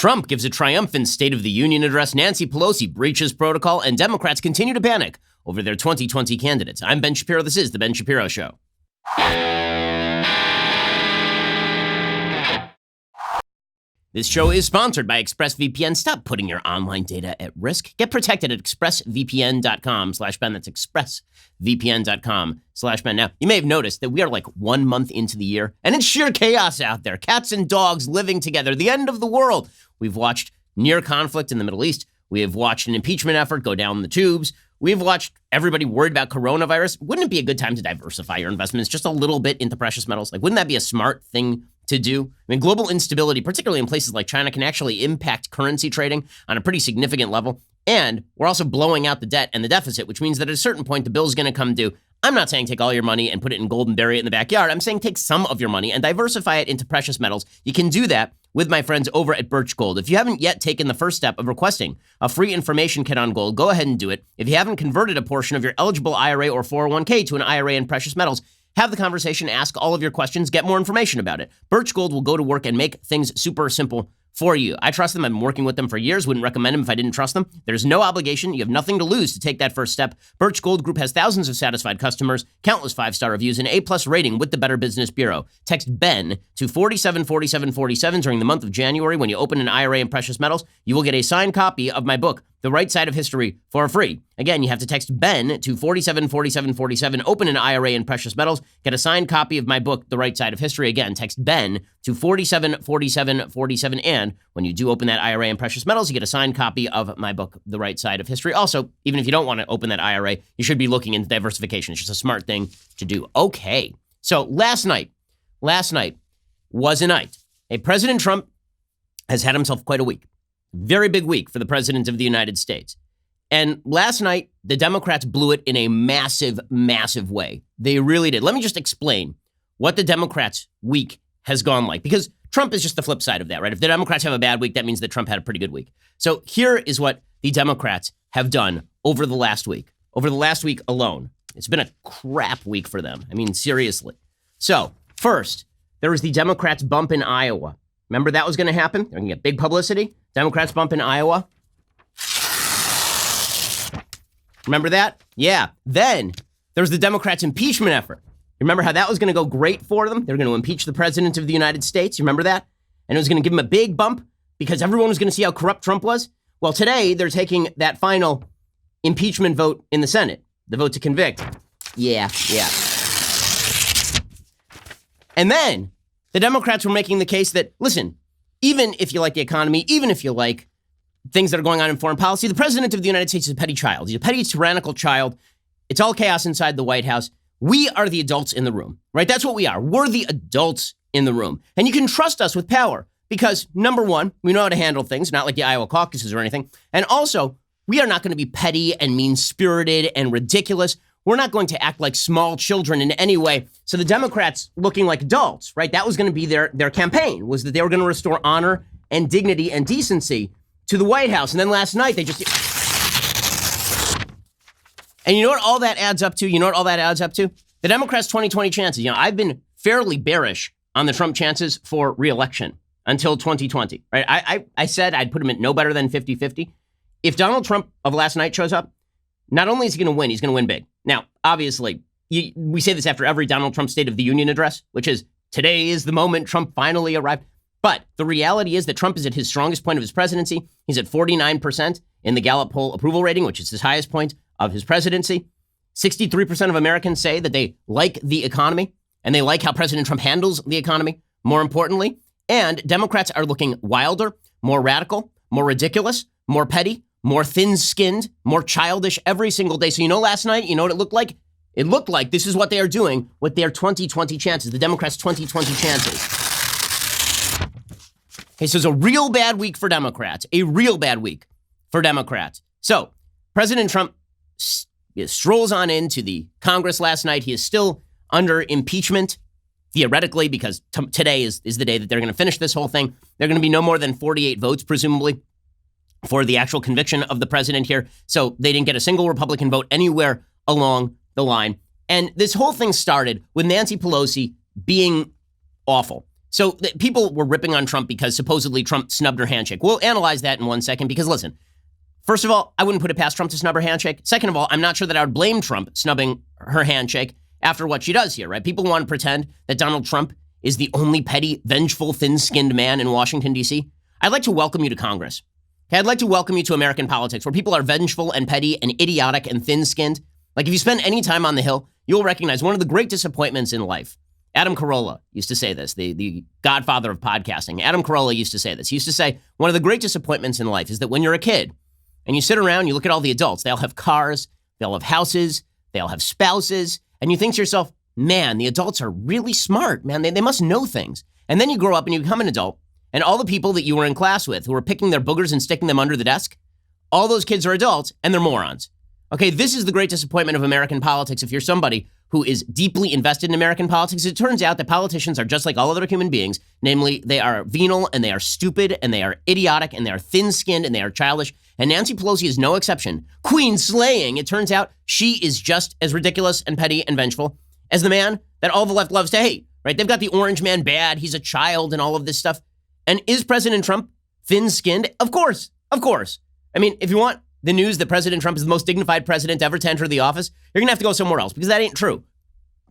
Trump gives a triumphant State of the Union address, Nancy Pelosi breaches protocol, and Democrats continue to panic over their 2020 candidates. I'm Ben Shapiro. This is The Ben Shapiro Show. This show is sponsored by ExpressVPN. Stop putting your online data at risk. Get protected at expressvpn.com/Ben. That's expressvpn.com/Ben. Now, you may have noticed that we are like 1 month into the year, and it's sheer chaos out there. Cats and dogs living together. The end of the world. We've watched near conflict in the Middle East. We have watched an impeachment effort go down the tubes. We've watched everybody worried about coronavirus. Wouldn't it be a good time to diversify your investments just a little bit into precious metals? Like, wouldn't that be a smart thing to do? I mean, global instability, particularly in places like China, can actually impact currency trading on a pretty significant level. And we're also blowing out the debt and the deficit, which means that at a certain point, the bill's going to come due. I'm not saying take all your money and put it in gold and bury it in the backyard. I'm saying take some of your money and diversify it into precious metals. You can do that with my friends over at Birch Gold. If you haven't yet taken the first step of requesting a free information kit on gold, go ahead and do it. If you haven't converted a portion of your eligible IRA or 401k to an IRA in precious metals, have the conversation, ask all of your questions, get more information about it. Birch Gold will go to work and make things super simple for you. I trust them. I've been working with them for years. Wouldn't recommend them if I didn't trust them. There's no obligation. You have nothing to lose to take that first step. Birch Gold Group has thousands of satisfied customers, countless 5-star reviews, and A+ rating with the Better Business Bureau. Text BEN to 474747 during the month of January. When you open an IRA in precious metals, you will get a signed copy of my book, The Right Side of History, for free. Again, you have to text BEN to 474747, open an IRA in precious metals, get a signed copy of my book, The Right Side of History. Again, text BEN to 474747, and when you do open that IRA in precious metals, you get a signed copy of my book, The Right Side of History. Also, even if you don't want to open that IRA, you should be looking into diversification. It's just a smart thing to do. Okay, so last night was a night. Hey, President Trump has had himself quite a week. Very big week for the President of the United States. And last night, the Democrats blew it in a massive, massive way. They really did. Let me just explain what the Democrats' week has gone like, because Trump is just the flip side of that, right? If the Democrats have a bad week, that means that Trump had a pretty good week. So here is what the Democrats have done over the last week. Over the last week alone, it's been a crap week for them. I mean, seriously. So first, there was the Democrats' bump in Iowa. Remember that was going to happen? They're going to get big publicity. Democrats bump in Iowa. Remember that? Yeah. Then there's the Democrats' impeachment effort. Remember how that was going to go great for them? They're going to impeach the President of the United States. You remember that? And it was going to give him a big bump because everyone was going to see how corrupt Trump was. Well, today they're taking that final impeachment vote in the Senate, the vote to convict. Yeah. And then the Democrats were making the case that, listen, even if you like the economy, even if you like things that are going on in foreign policy, the President of the United States is a petty child. He's a petty, tyrannical child. It's all chaos inside the White House. We are the adults in the room, right? That's what we are. We're the adults in the room. And you can trust us with power because, number one, we know how to handle things, not like the Iowa caucuses or anything. And also, we are not going to be petty and mean-spirited and ridiculous. We're not going to act like small children in any way. So the Democrats looking like adults, right? That was going to be their campaign, was that they were going to restore honor and dignity and decency to the White House. And then last night, they just... And you know what all that adds up to? The Democrats' 2020 chances. You know, I've been fairly bearish on the Trump chances for re-election until 2020, right? I said I'd put him at no better than 50-50. If Donald Trump of last night shows up, not only is he going to win, he's going to win big. Now, obviously, we say this after every Donald Trump State of the Union address, which is, today is the moment Trump finally arrived. But the reality is that Trump is at his strongest point of his presidency. He's at 49% in the Gallup poll approval rating, which is his highest point of his presidency. 63% of Americans say that they like the economy and they like how President Trump handles the economy, more importantly. And Democrats are looking wilder, more radical, more ridiculous, more petty, more thin-skinned, more childish every single day. So you know last night, you know what it looked like? It looked like this is what they are doing with their 2020 chances, the Democrats' 2020 chances. Okay, so it's a real bad week for Democrats, So President Trump strolls on into the Congress last night. He is still under impeachment, theoretically, because today is the day that they're going to finish this whole thing. There are going to be no more than 48 votes, presumably, for the actual conviction of the president here. So they didn't get a single Republican vote anywhere along the line. And this whole thing started with Nancy Pelosi being awful. So people were ripping on Trump because supposedly Trump snubbed her handshake. We'll analyze that in 1 second because listen, first of all, I wouldn't put it past Trump to snub her handshake. Second of all, I'm not sure that I would blame Trump snubbing her handshake after what she does here, right? People want to pretend that Donald Trump is the only petty, vengeful, thin-skinned man in Washington, D.C. I'd like to welcome you to Congress. Okay, I'd like to welcome you to American politics where people are vengeful and petty and idiotic and thin-skinned. Like if you spend any time on the Hill, you'll recognize one of the great disappointments in life. Adam Carolla used to say this, the godfather of podcasting. Adam Carolla used to say this. He used to say, one of the great disappointments in life is that when you're a kid and you sit around, you look at all the adults, they all have cars, they all have houses, they all have spouses, and you think to yourself, man, the adults are really smart, man. They must know things. And then you grow up and you become an adult, and all the people that you were in class with who were picking their boogers and sticking them under the desk, all those kids are adults and they're morons. Okay, this is the great disappointment of American politics. If you're somebody who is deeply invested in American politics, it turns out that politicians are just like all other human beings. Namely, they are venal and they are stupid and they are idiotic and they are thin-skinned and they are childish. And Nancy Pelosi is no exception. Queen slaying. It turns out she is just as ridiculous and petty and vengeful as the man that all the left loves to hate, right? They've got the orange man bad. He's a child and all of this stuff. And is President Trump thin-skinned? Of course. Of course. I mean, if you want the news that President Trump is the most dignified president ever to enter the office, you're going to have to go somewhere else because that ain't true.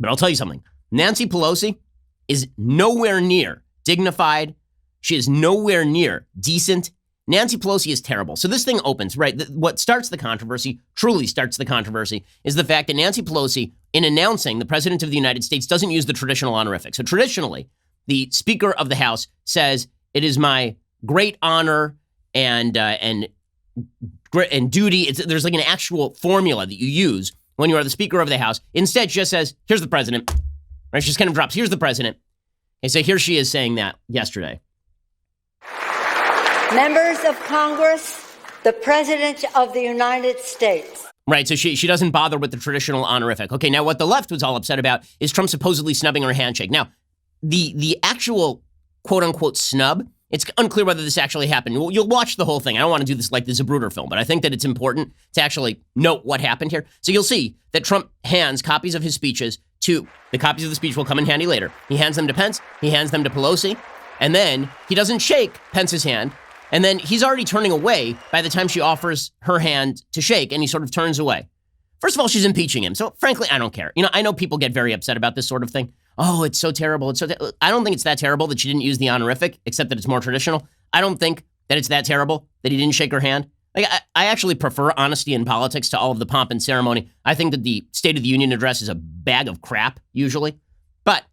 But I'll tell you something. Nancy Pelosi is nowhere near dignified. She is nowhere near decent. Nancy Pelosi is terrible. So this thing opens, right? What starts the controversy, truly starts the controversy, is the fact that Nancy Pelosi, in announcing the president of the United States, doesn't use the traditional honorific. So traditionally, the Speaker of the House says, it is my great honor and duty. There's like an actual formula that you use when you are the Speaker of the House. Instead, she just says, here's the president. Right? She just kind of drops, here's the president. And so here she is saying that yesterday. Members of Congress, the President of the United States. Right, so she doesn't bother with the traditional honorific. Okay, now what the left was all upset about is Trump supposedly snubbing her handshake. Now, the actual quote-unquote snub, it's unclear whether this actually happened. You'll watch the whole thing. I don't want to do this like the Zapruder film, but I think that it's important to actually note what happened here. So you'll see that Trump hands copies of his speeches to, the copies of the speech will come in handy later. He hands them to Pence, he hands them to Pelosi, and then he doesn't shake Pence's hand, and then he's already turning away by the time she offers her hand to shake, and he sort of turns away. First of all, she's impeaching him. So frankly, I don't care. You know, I know people get very upset about this sort of thing. Oh, it's so terrible. I don't think it's that terrible that she didn't use the honorific, except that it's more traditional. I don't think that it's that terrible that he didn't shake her hand. Like, I actually prefer honesty in politics to all of the pomp and ceremony. I think that the State of the Union address is a bag of crap, usually. But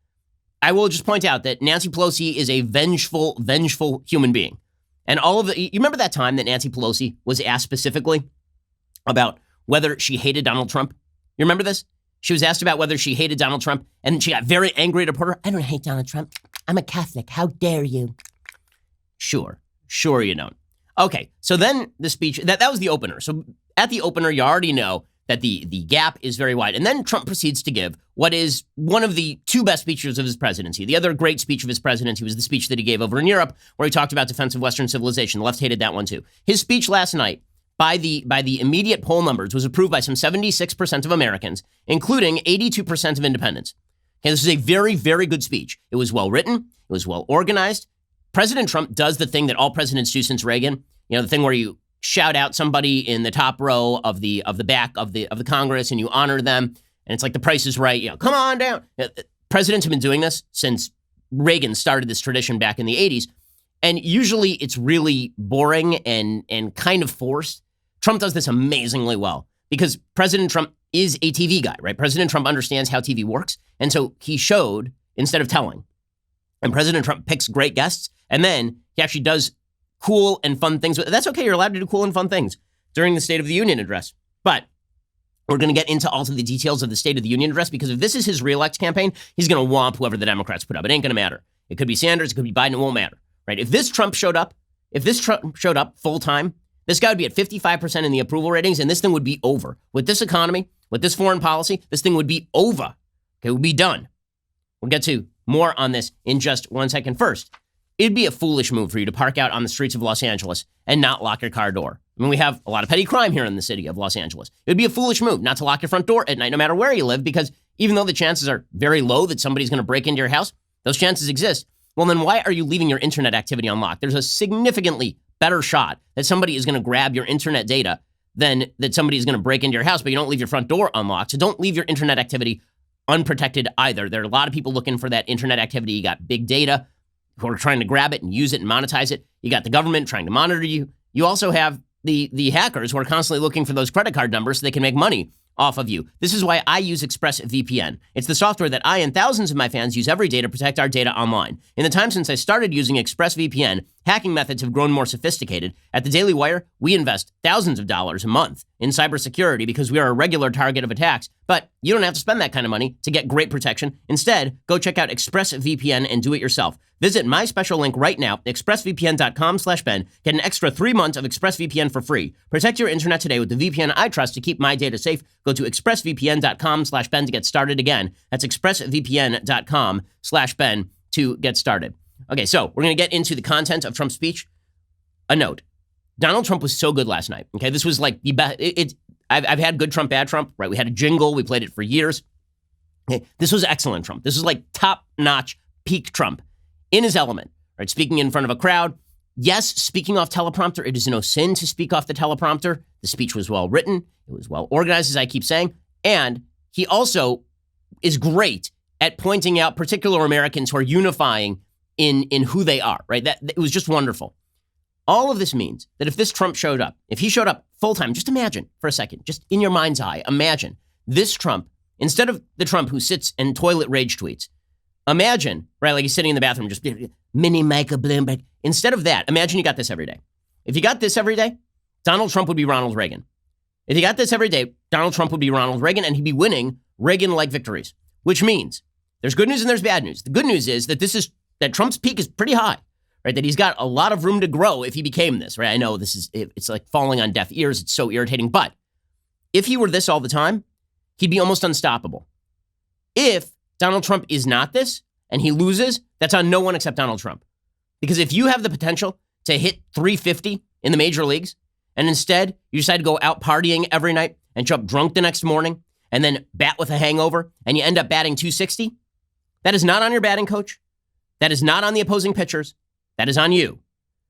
I will just point out that Nancy Pelosi is a vengeful human being. And you remember that time that Nancy Pelosi was asked specifically about whether she hated Donald Trump? You remember this? She was asked about whether she hated Donald Trump, and she got very angry at a reporter. I don't hate Donald Trump. I'm a Catholic. How dare you? Sure you don't. Okay, so then the speech, that was the opener. So at the opener, you already know that the gap is very wide. And then Trump proceeds to give what is one of the two best speeches of his presidency. The other great speech of his presidency was the speech that he gave over in Europe, where he talked about defense of Western civilization. The left hated that one too. His speech last night, by the immediate poll numbers, was approved by some 76% of Americans, including 82% of independents. Okay, this is a very, very good speech. It was well written. It was well organized. President Trump does the thing that all presidents do since Reagan. You know, the thing where you shout out somebody in the top row of the back of the Congress and you honor them. And it's like the Price is Right. You know, come on down. Presidents have been doing this since Reagan started this tradition back in the 80s. And usually it's really boring and kind of forced. Trump does this amazingly well because President Trump is a TV guy, right? President Trump understands how TV works. And so he showed instead of telling. And President Trump picks great guests. And then he actually does cool and fun things. That's okay. You're allowed to do cool and fun things during the State of the Union address. But we're going to get into all of the details of the State of the Union address because if this is his reelect campaign, he's going to whomp whoever the Democrats put up. It ain't going to matter. It could be Sanders. It could be Biden. It won't matter, right? If this Trump showed up full time, this guy would be at 55% in the approval ratings, and this thing would be over. With this economy, with this foreign policy, this thing would be over. Okay, it would be done. We'll get to more on this in just 1 second. First, it'd be a foolish move for you to park out on the streets of Los Angeles and not lock your car door. I mean, we have a lot of petty crime here in the city of Los Angeles. It would be a foolish move not to lock your front door at night, no matter where you live, because even though the chances are very low that somebody's going to break into your house, those chances exist. well, then why are you leaving your internet activity unlocked? There's a significantly better shot that somebody is going to grab your internet data than that somebody is going to break into your house, but you don't leave your front door unlocked. So don't leave your internet activity unprotected either. There are a lot of people looking for that internet activity. You got big data who are trying to grab it and use it and monetize it. You got the government trying to monitor you. You also have the hackers who are constantly looking for those credit card numbers so they can make money off of you. This is why I use ExpressVPN. It's the software that I and thousands of my fans use every day to protect our data online. In the time since I started using ExpressVPN, hacking methods have grown more sophisticated. At the Daily Wire, we invest thousands of dollars a month in cybersecurity because we are a regular target of attacks. But you don't have to spend that kind of money to get great protection. Instead, go check out ExpressVPN and do it yourself. Visit my special link right now, expressvpn.com/Ben. Get an extra 3 months of ExpressVPN for free. Protect your internet today with the VPN I trust to keep my data safe. Go to expressvpn.com/Ben to get started again. That's expressvpn.com/Ben to get started. Okay, so we're going to get into the content of Trump's speech. A note. Donald Trump was so good last night. Okay, this was like the best. I've had good Trump, bad Trump, right? We had a jingle. We played it for years. Okay, this was excellent Trump. This was like top-notch, peak Trump. In his element, right? Speaking in front of a crowd. Yes, speaking off teleprompter. It is no sin to speak off the teleprompter. The speech was well written. It was well organized, as I keep saying. And he also is great at pointing out particular Americans who are unifying in who they are, right? That it was just wonderful. All of this means that if this Trump showed up, if he showed up full time, just imagine for a second, just in your mind's eye, imagine this Trump, instead of the Trump who sits and toilet rage tweets. Imagine, right, like he's sitting in the bathroom, just mini Michael Bloomberg. Instead of that, imagine you got this every day. If you got this every day, Donald Trump would be Ronald Reagan. If you got this every day, Donald Trump would be Ronald Reagan, and he'd be winning Reagan-like victories, which means there's good news and there's bad news. The good news is that Trump's peak is pretty high, right? That he's got a lot of room to grow if he became this, right? I know it's like falling on deaf ears. It's so irritating. But if he were this all the time, he'd be almost unstoppable. If Donald Trump is not this and he loses, that's on no one except Donald Trump. Because if you have the potential to hit 350 in the major leagues and instead you decide to go out partying every night and show up drunk the next morning and then bat with a hangover and you end up batting 260, that is not on your batting coach. That is not on the opposing pitchers. That is on you.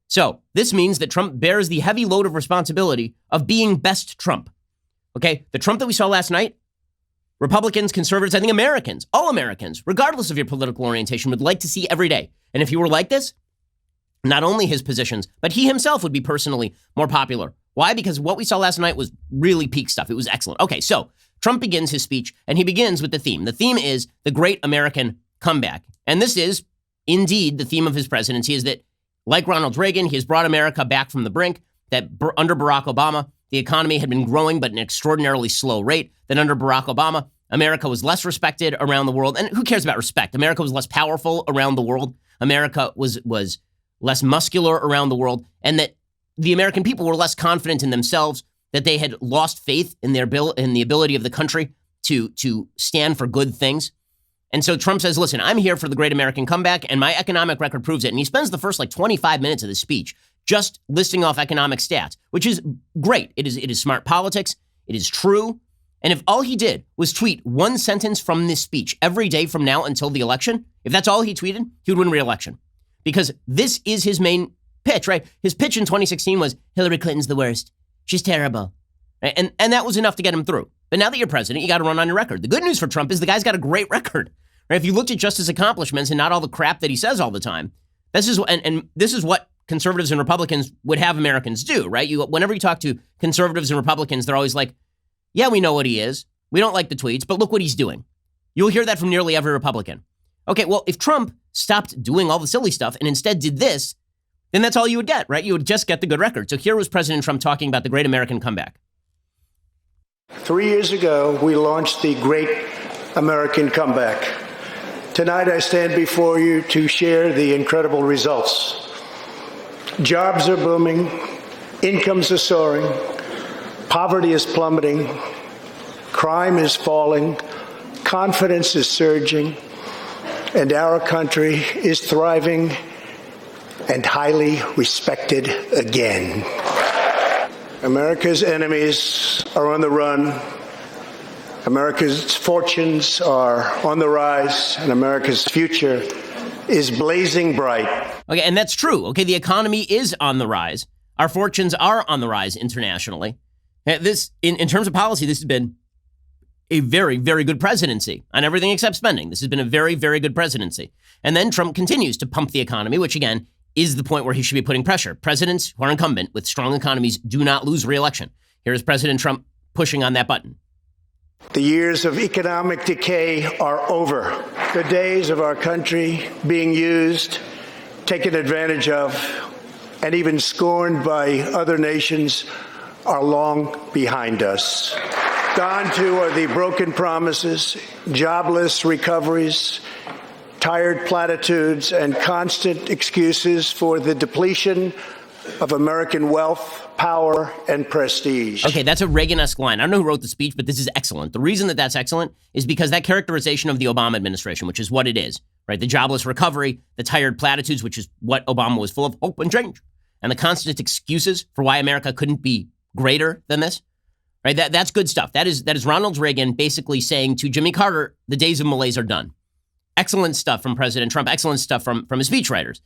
So this means that Trump bears the heavy load of responsibility of being best Trump. Okay, the Trump that we saw last night, Republicans, conservatives, I think Americans, all Americans, regardless of your political orientation, would like to see every day. And if he were like this, not only his positions, but he himself would be personally more popular. Why? Because what we saw last night was really peak stuff. It was excellent. Okay, so Trump begins his speech, and he begins with the theme. The theme is the great American comeback. And this is indeed the theme of his presidency, is that, like Ronald Reagan, he has brought America back from the brink, that under Barack Obama, the economy had been growing, but at an extraordinarily slow rate. Then under Barack Obama, America was less respected around the world. And who cares about respect? America was less powerful around the world. America was less muscular around the world. And that the American people were less confident in themselves, that they had lost faith in the ability of the country to stand for good things. And so Trump says, listen, I'm here for the great American comeback, and my economic record proves it. And he spends the first 25 minutes of the speech just listing off economic stats, which is great. It is smart politics. It is true. And if all he did was tweet one sentence from this speech every day from now until the election, if that's all he tweeted, he would win re-election. Because this is his main pitch, right? His pitch in 2016 was Hillary Clinton's the worst. She's terrible. Right? And that was enough to get him through. But now that you're president, you got to run on your record. The good news for Trump is the guy's got a great record. Right? If you looked at just his accomplishments and not all the crap that he says all the time, this is what conservatives and Republicans would have Americans do, right? Whenever you talk to conservatives and Republicans, they're always like, yeah, we know what he is. We don't like the tweets, but look what he's doing. You'll hear that from nearly every Republican. Okay, well, if Trump stopped doing all the silly stuff and instead did this, then that's all you would get, right? You would just get the good record. So here was President Trump talking about the great American comeback. 3 years ago, we launched the great American comeback. Tonight, I stand before you to share the incredible results. Jobs are booming, incomes are soaring, poverty is plummeting, crime is falling, confidence is surging, and our country is thriving and highly respected again. America's enemies are on the run. America's fortunes are on the rise, and America's future is blazing bright. Okay, and that's true. Okay, the economy is on the rise. Our fortunes are on the rise internationally. This, in terms of policy, this has been a very, very good presidency on everything except spending. This has been a very, very good presidency. And then Trump continues to pump the economy, which again is the point where he should be putting pressure. Presidents who are incumbent with strong economies do not lose re-election. Here is President Trump pushing on that button. The years of economic decay are over. The days of our country being used, taken advantage of, and even scorned by other nations are long behind us. Gone too are the broken promises, jobless recoveries, tired platitudes, and constant excuses for the depletion of American wealth, power, and prestige. Okay, that's a Reagan-esque line. I don't know who wrote the speech, but this is excellent. The reason that that's excellent is because that characterization of the Obama administration, which is what it is, right? The jobless recovery, the tired platitudes, which is what Obama was full of, hope and change, and the constant excuses for why America couldn't be greater than this, right? That's good stuff. That is Ronald Reagan basically saying to Jimmy Carter, the days of malaise are done. Excellent stuff from President Trump. Excellent stuff from his speechwriters.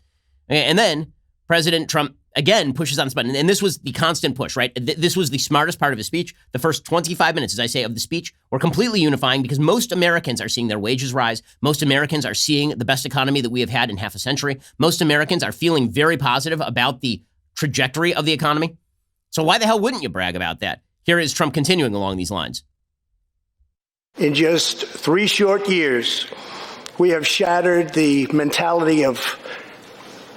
And then President Trump again pushes on this button. And this was the constant push, right? This was the smartest part of his speech. The first 25 minutes, as I say, of the speech were completely unifying because most Americans are seeing their wages rise. Most Americans are seeing the best economy that we have had in half a century. Most Americans are feeling very positive about the trajectory of the economy. So why the hell wouldn't you brag about that? Here is Trump continuing along these lines. In just 3 short years, we have shattered the mentality of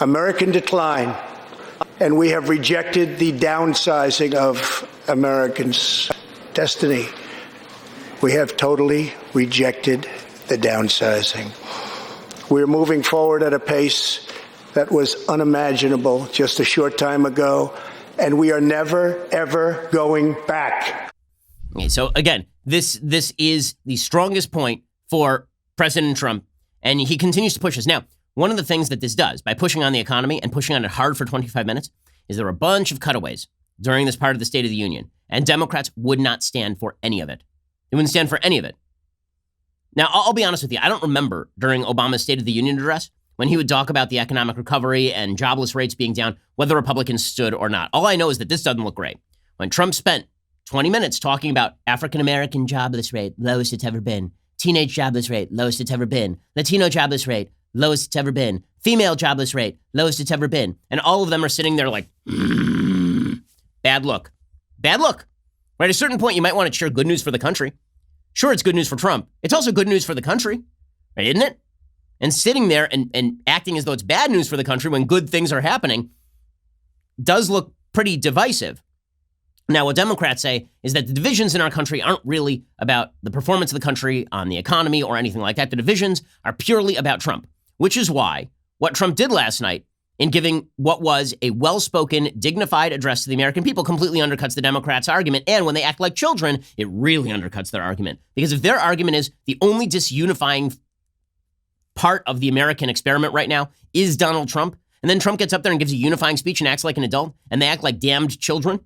American decline, and we have rejected the downsizing of Americans' destiny. We have totally rejected the downsizing. We're moving forward at a pace that was unimaginable just a short time ago, and we are never, ever going back. Okay, so again, this is the strongest point for President Trump, and he continues to push us. Now, one of the things that this does, by pushing on the economy and pushing on it hard for 25 minutes, is there were a bunch of cutaways during this part of the State of the Union, and Democrats would not stand for any of it. They wouldn't stand for any of it. Now, I'll be honest with you. I don't remember during Obama's State of the Union address when he would talk about the economic recovery and jobless rates being down, whether Republicans stood or not. All I know is that this doesn't look great. When Trump spent 20 minutes talking about African-American jobless rate, lowest it's ever been. Teenage jobless rate, lowest it's ever been. Latino jobless rate, lowest it's ever been. Female jobless rate, lowest it's ever been. And all of them are sitting there like, bad look. Bad look. Right? At a certain point, you might want to share good news for the country. Sure, it's good news for Trump. It's also good news for the country, right? Isn't it? And sitting there and acting as though it's bad news for the country when good things are happening does look pretty divisive. Now, what Democrats say is that the divisions in our country aren't really about the performance of the country on the economy or anything like that. The divisions are purely about Trump, which is why what Trump did last night in giving what was a well-spoken, dignified address to the American people completely undercuts the Democrats' argument. And when they act like children, it really undercuts their argument. Because if their argument is the only disunifying part of the American experiment right now is Donald Trump, and then Trump gets up there and gives a unifying speech and acts like an adult, and they act like damned children,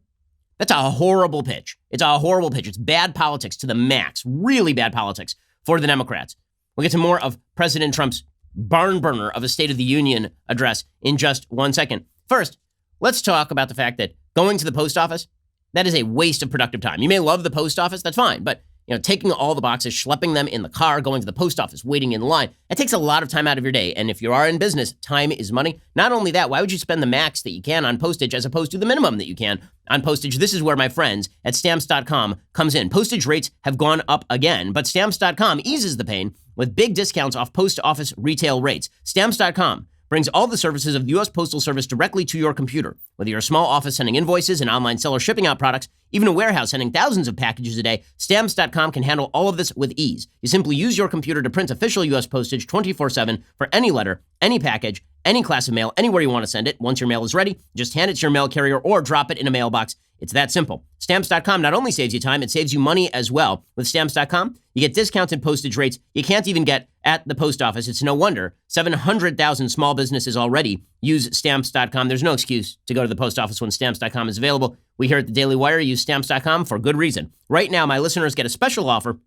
that's a horrible pitch. It's a horrible pitch. It's bad politics to the max, really bad politics for the Democrats. We'll get to more of President Trump's barn burner of a State of the Union address in just 1 second. First, let's talk about the fact that going to the post office, that is a waste of productive time. You may love the post office, that's fine, but taking all the boxes, schlepping them in the car, going to the post office, waiting in line, it takes a lot of time out of your day. And if you are in business, time is money. Not only that, why would you spend the max that you can on postage as opposed to the minimum that you can on postage? This is where my friends at Stamps.com comes in. Postage rates have gone up again, but Stamps.com eases the pain with big discounts off post office retail rates. Stamps.com brings all the services of the U.S. Postal Service directly to your computer. Whether you're a small office sending invoices, an online seller shipping out products, even a warehouse sending thousands of packages a day, Stamps.com can handle all of this with ease. You simply use your computer to print official U.S. postage 24/7 for any letter, any package, any class of mail, anywhere you want to send it. Once your mail is ready, just hand it to your mail carrier or drop it in a mailbox. It's that simple. Stamps.com not only saves you time, it saves you money as well. With Stamps.com, you get discounted postage rates you can't even get at the post office. It's no wonder 700,000 small businesses already use Stamps.com. There's no excuse to go to the post office when Stamps.com is available. We here at the Daily Wire use Stamps.com for good reason. Right now, my listeners get a special offer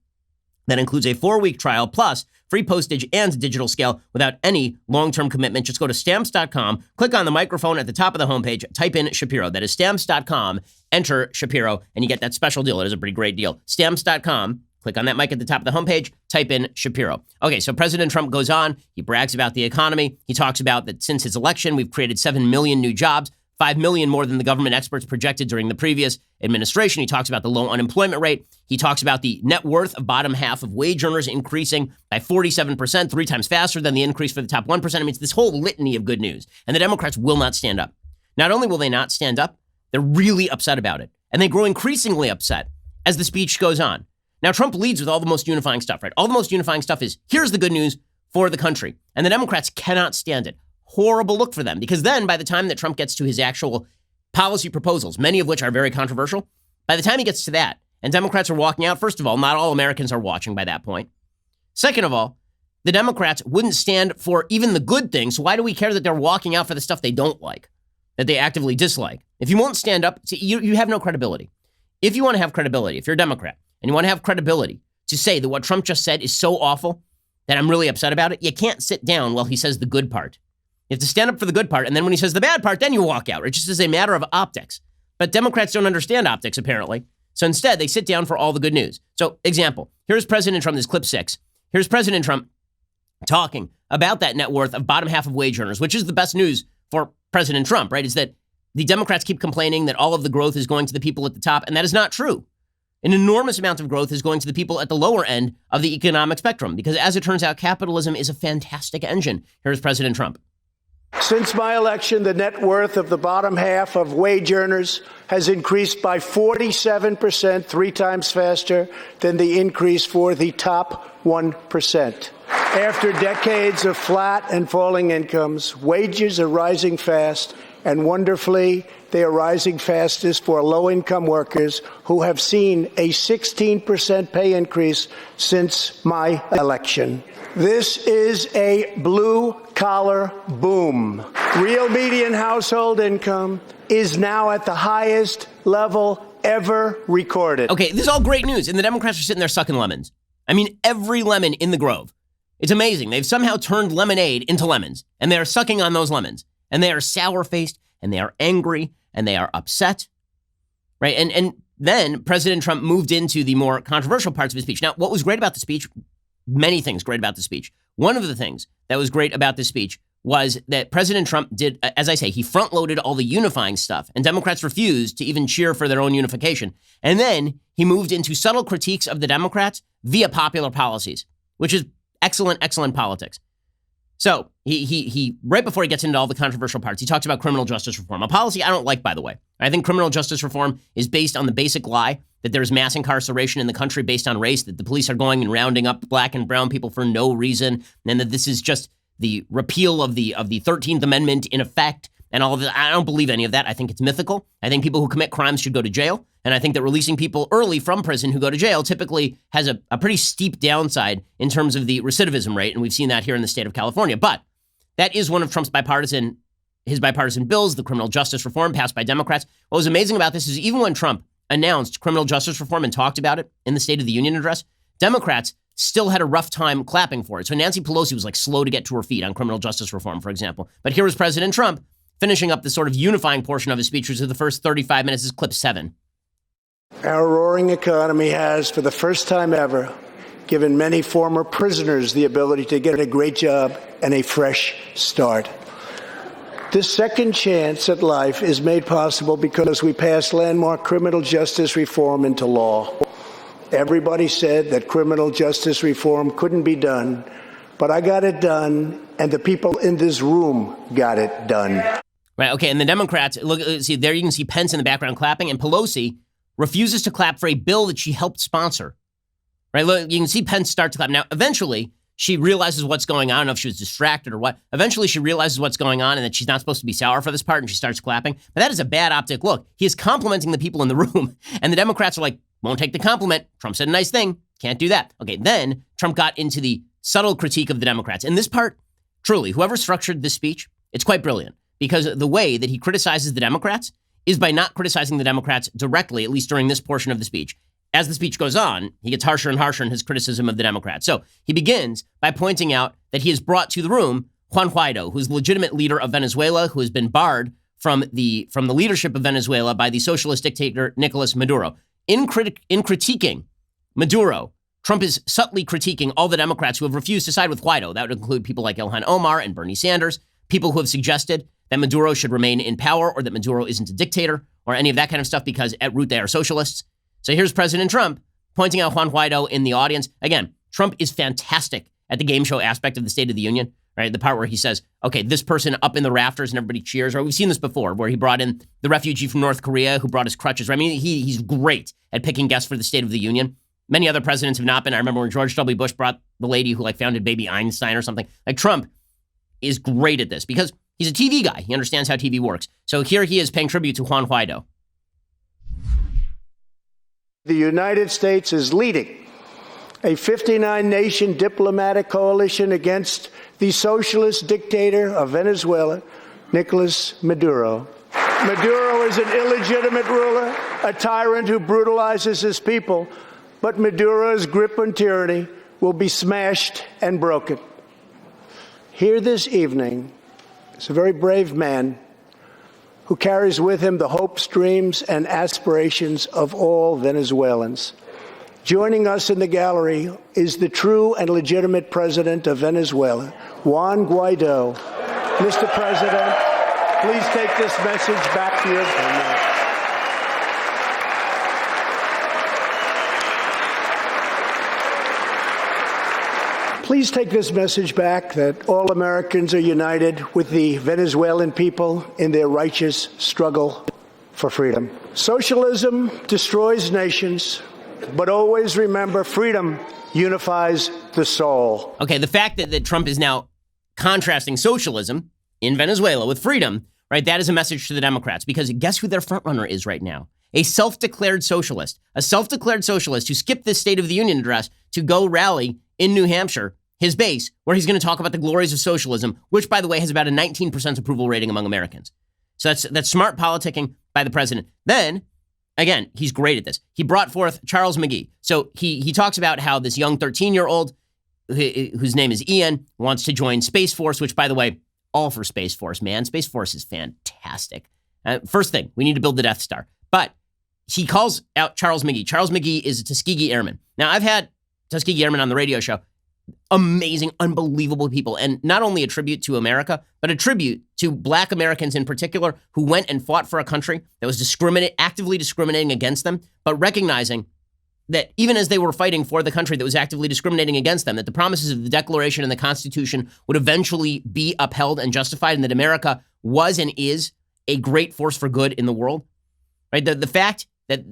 That includes a 4-week trial plus free postage and digital scale without any long-term commitment. Just go to stamps.com, click on the microphone at the top of the homepage, type in Shapiro. That is stamps.com, enter Shapiro, and you get that special deal. It is a pretty great deal. Stamps.com, click on that mic at the top of the homepage, type in Shapiro. Okay, so President Trump goes on. He brags about the economy. He talks about that since his election, we've created 7 million new jobs, 5 million more than the government experts projected during the previous administration. He talks about the low unemployment rate. He talks about the net worth of bottom half of wage earners increasing by 47%, 3 times faster than the increase for the top 1%. I mean, it's this whole litany of good news. And the Democrats will not stand up. Not only will they not stand up, they're really upset about it. And they grow increasingly upset as the speech goes on. Now, Trump leads with all the most unifying stuff, right? All the most unifying stuff is, here's the good news for the country. And the Democrats cannot stand it. Horrible look for them, because then by the time that Trump gets to his actual policy proposals, many of which are very controversial, by the time he gets to that, and Democrats are walking out, first of all, not all Americans are watching by that point. Second of all, the Democrats wouldn't stand for even the good things. So why do we care that they're walking out for the stuff they don't like, that they actively dislike? If you won't stand up, see, you have no credibility. If you want to have credibility, if you're a Democrat, and you want to have credibility to say that what Trump just said is so awful that I'm really upset about it, you can't sit down while he says the good part. You have to stand up for the good part, and then when he says the bad part, then you walk out. It just is a matter of optics. But Democrats don't understand optics, apparently. So instead, they sit down for all the good news. So, example, here's President Trump, this is clip 6. Here's President Trump talking about that net worth of bottom half of wage earners, which is the best news for President Trump, right? Is that the Democrats keep complaining that all of the growth is going to the people at the top, and that is not true. An enormous amount of growth is going to the people at the lower end of the economic spectrum, because as it turns out, capitalism is a fantastic engine. Here's President Trump. Since my election, the net worth of the bottom half of wage earners has increased by 47%, 3 times faster than the increase for the top 1%. After decades of flat and falling incomes, wages are rising fast, and wonderfully, they are rising fastest for low-income workers who have seen a 16% pay increase since my election. This is a blue-collar boom. Real median household income is now at the highest level ever recorded. Okay, this is all great news, and the Democrats are sitting there sucking lemons. I mean, every lemon in the grove. It's amazing. They've somehow turned lemonade into lemons, and they are sucking on those lemons. And they are sour-faced, and they are angry, and they are upset, right? And then President Trump moved into the more controversial parts of his speech. Now, what was great about the speech? Many things great about the speech. One of the things that was great about the speech was that President Trump did, as I say, he front-loaded all the unifying stuff, and Democrats refused to even cheer for their own unification. And then he moved into subtle critiques of the Democrats via popular policies, which is excellent, excellent politics. So he right before he gets into all the controversial parts, he talks about criminal justice reform, a policy I don't like, by the way. I think criminal justice reform is based on the basic lie that there's mass incarceration in the country based on race, that the police are going and rounding up black and brown people for no reason, and that this is just the repeal of the 13th Amendment in effect and all of that. I don't believe any of that. I think it's mythical. I think people who commit crimes should go to jail. And I think that releasing people early from prison who go to jail typically has a pretty steep downside in terms of the recidivism rate. And we've seen that here in the state of California. But that is one of Trump's bipartisan bills, the criminal justice reform passed by Democrats. What was amazing about this is even when Trump announced criminal justice reform and talked about it in the State of the Union address, Democrats still had a rough time clapping for it. So Nancy Pelosi was like slow to get to her feet on criminal justice reform, for example. But here was President Trump finishing up the sort of unifying portion of his speech, which is the first 35 minutes. This is clip 7. Our roaring economy has, for the first time ever, given many former prisoners the ability to get a great job and a fresh start. This second chance at life is made possible because we passed landmark criminal justice reform into law. Everybody said that criminal justice reform couldn't be done, but I got it done, and the people in this room got it done. Right, okay, and the Democrats, look, see, there you can see Pence in the background clapping, and Pelosi refuses to clap for a bill that she helped sponsor. Right, look, you can see Pence start to clap. Now, eventually, she realizes what's going on. I don't know if she was distracted or what. Eventually, she realizes what's going on and that she's not supposed to be sour for this part, and she starts clapping. But that is a bad optic look. He is complimenting the people in the room, and the Democrats are like, won't take the compliment. Trump said a nice thing. Can't do that. Okay, then Trump got into the subtle critique of the Democrats. And this part, truly, whoever structured this speech, it's quite brilliant. Because the way that he criticizes the Democrats is by not criticizing the Democrats directly, at least during this portion of the speech. as the speech goes on, he gets harsher and harsher in his criticism of the Democrats. So he begins by pointing out that he has brought to the room Juan Guaido, who's the legitimate leader of Venezuela, who has been barred from the leadership of Venezuela by the socialist dictator Nicolas Maduro. In critiquing Maduro, Trump is subtly critiquing all the Democrats who have refused to side with Guaido. That would include people like Ilhan Omar and Bernie Sanders, people who have suggested that Maduro should remain in power or that Maduro isn't a dictator or any of that kind of stuff because at root they are socialists. So here's President Trump pointing out Juan Guaido in the audience. Again, Trump is fantastic at the game show aspect of the State of the Union, right? The part where he says, okay, this person up in the rafters and everybody cheers. Or we've seen this before where he brought in the refugee from North Korea who brought his crutches. I mean, he's great at picking guests for the State of the Union. Many other presidents have not been. I remember when George W. Bush brought the lady who founded Baby Einstein or something. Trump is great at this because he's a TV guy. He understands how TV works. So here he is paying tribute to Juan Guaido. The United States is leading a 59-nation diplomatic coalition against the socialist dictator of Venezuela, Nicolas Maduro. Maduro is an illegitimate ruler, a tyrant who brutalizes his people, but Maduro's grip on tyranny will be smashed and broken. Here this evening is a very brave man who carries with him the hopes, dreams, and aspirations of all Venezuelans. Joining us in the gallery is the true and legitimate president of Venezuela, Juan Guaido. Mr. President, please take this message back to your family. Please take this message back that all Americans are united with the Venezuelan people in their righteous struggle for freedom. Socialism destroys nations, but always remember freedom unifies the soul. Okay, the fact that Trump is now contrasting socialism in Venezuela with freedom, right, that is a message to the Democrats because guess who their frontrunner is right now? A self-declared socialist who skipped this State of the Union address to go rally in New Hampshire, his base, where he's going to talk about the glories of socialism, which, by the way, has about a 19% approval rating among Americans. So that's smart politicking by the president. Then, again, he's great at this. He brought forth Charles McGee. So he talks about how this young 13-year-old, whose name is Ian, wants to join Space Force, which, by the way, all for Space Force, man. Space Force is fantastic. First thing, we need to build the Death Star. But he calls out Charles McGee. Charles McGee is a Tuskegee Airman. Now, I've had Tuskegee Airmen on the radio show. Amazing, unbelievable people. And not only a tribute to America, but a tribute to Black Americans in particular who went and fought for a country that was actively discriminating against them, but recognizing that even as they were fighting for the country that was actively discriminating against them, that the promises of the Declaration and the Constitution would eventually be upheld and justified, and that America was and is a great force for good in the world. Right? The fact that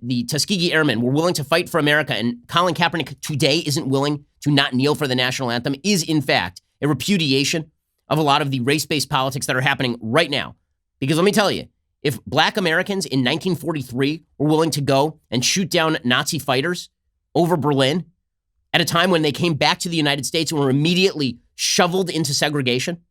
the Tuskegee Airmen were willing to fight for America and Colin Kaepernick today isn't willing to not kneel for the national anthem is, in fact, a repudiation of a lot of the race-based politics that are happening right now. Because let me tell you, if Black Americans in 1943 were willing to go and shoot down Nazi fighters over Berlin at a time when they came back to the United States and were immediately shoveled into segregation,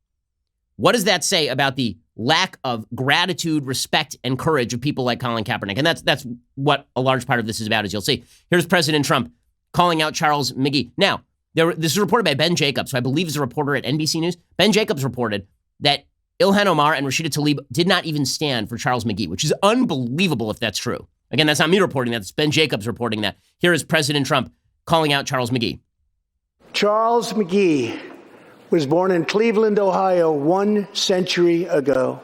what does that say about the lack of gratitude, respect, and courage of people like Colin Kaepernick? And that's what a large part of this is about, as you'll see. Here's President Trump calling out Charles McGee. Now, this is reported by Ben Jacobs, who I believe is a reporter at NBC News. Ben Jacobs reported that Ilhan Omar and Rashida Tlaib did not even stand for Charles McGee, which is unbelievable if that's true. Again, that's not me reporting that. It's Ben Jacobs reporting that. Here is President Trump calling out Charles McGee. Charles McGee was born in Cleveland, Ohio, 1 century ago.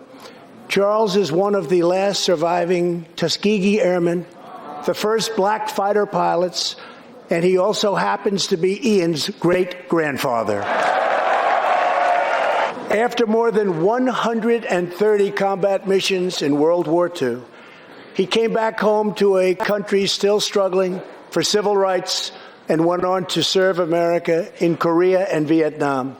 Charles is one of the last surviving Tuskegee Airmen, the first Black fighter pilots, and he also happens to be Ian's great-grandfather. After more than 130 combat missions in World War II, he came back home to a country still struggling for civil rights and went on to serve America in Korea and Vietnam.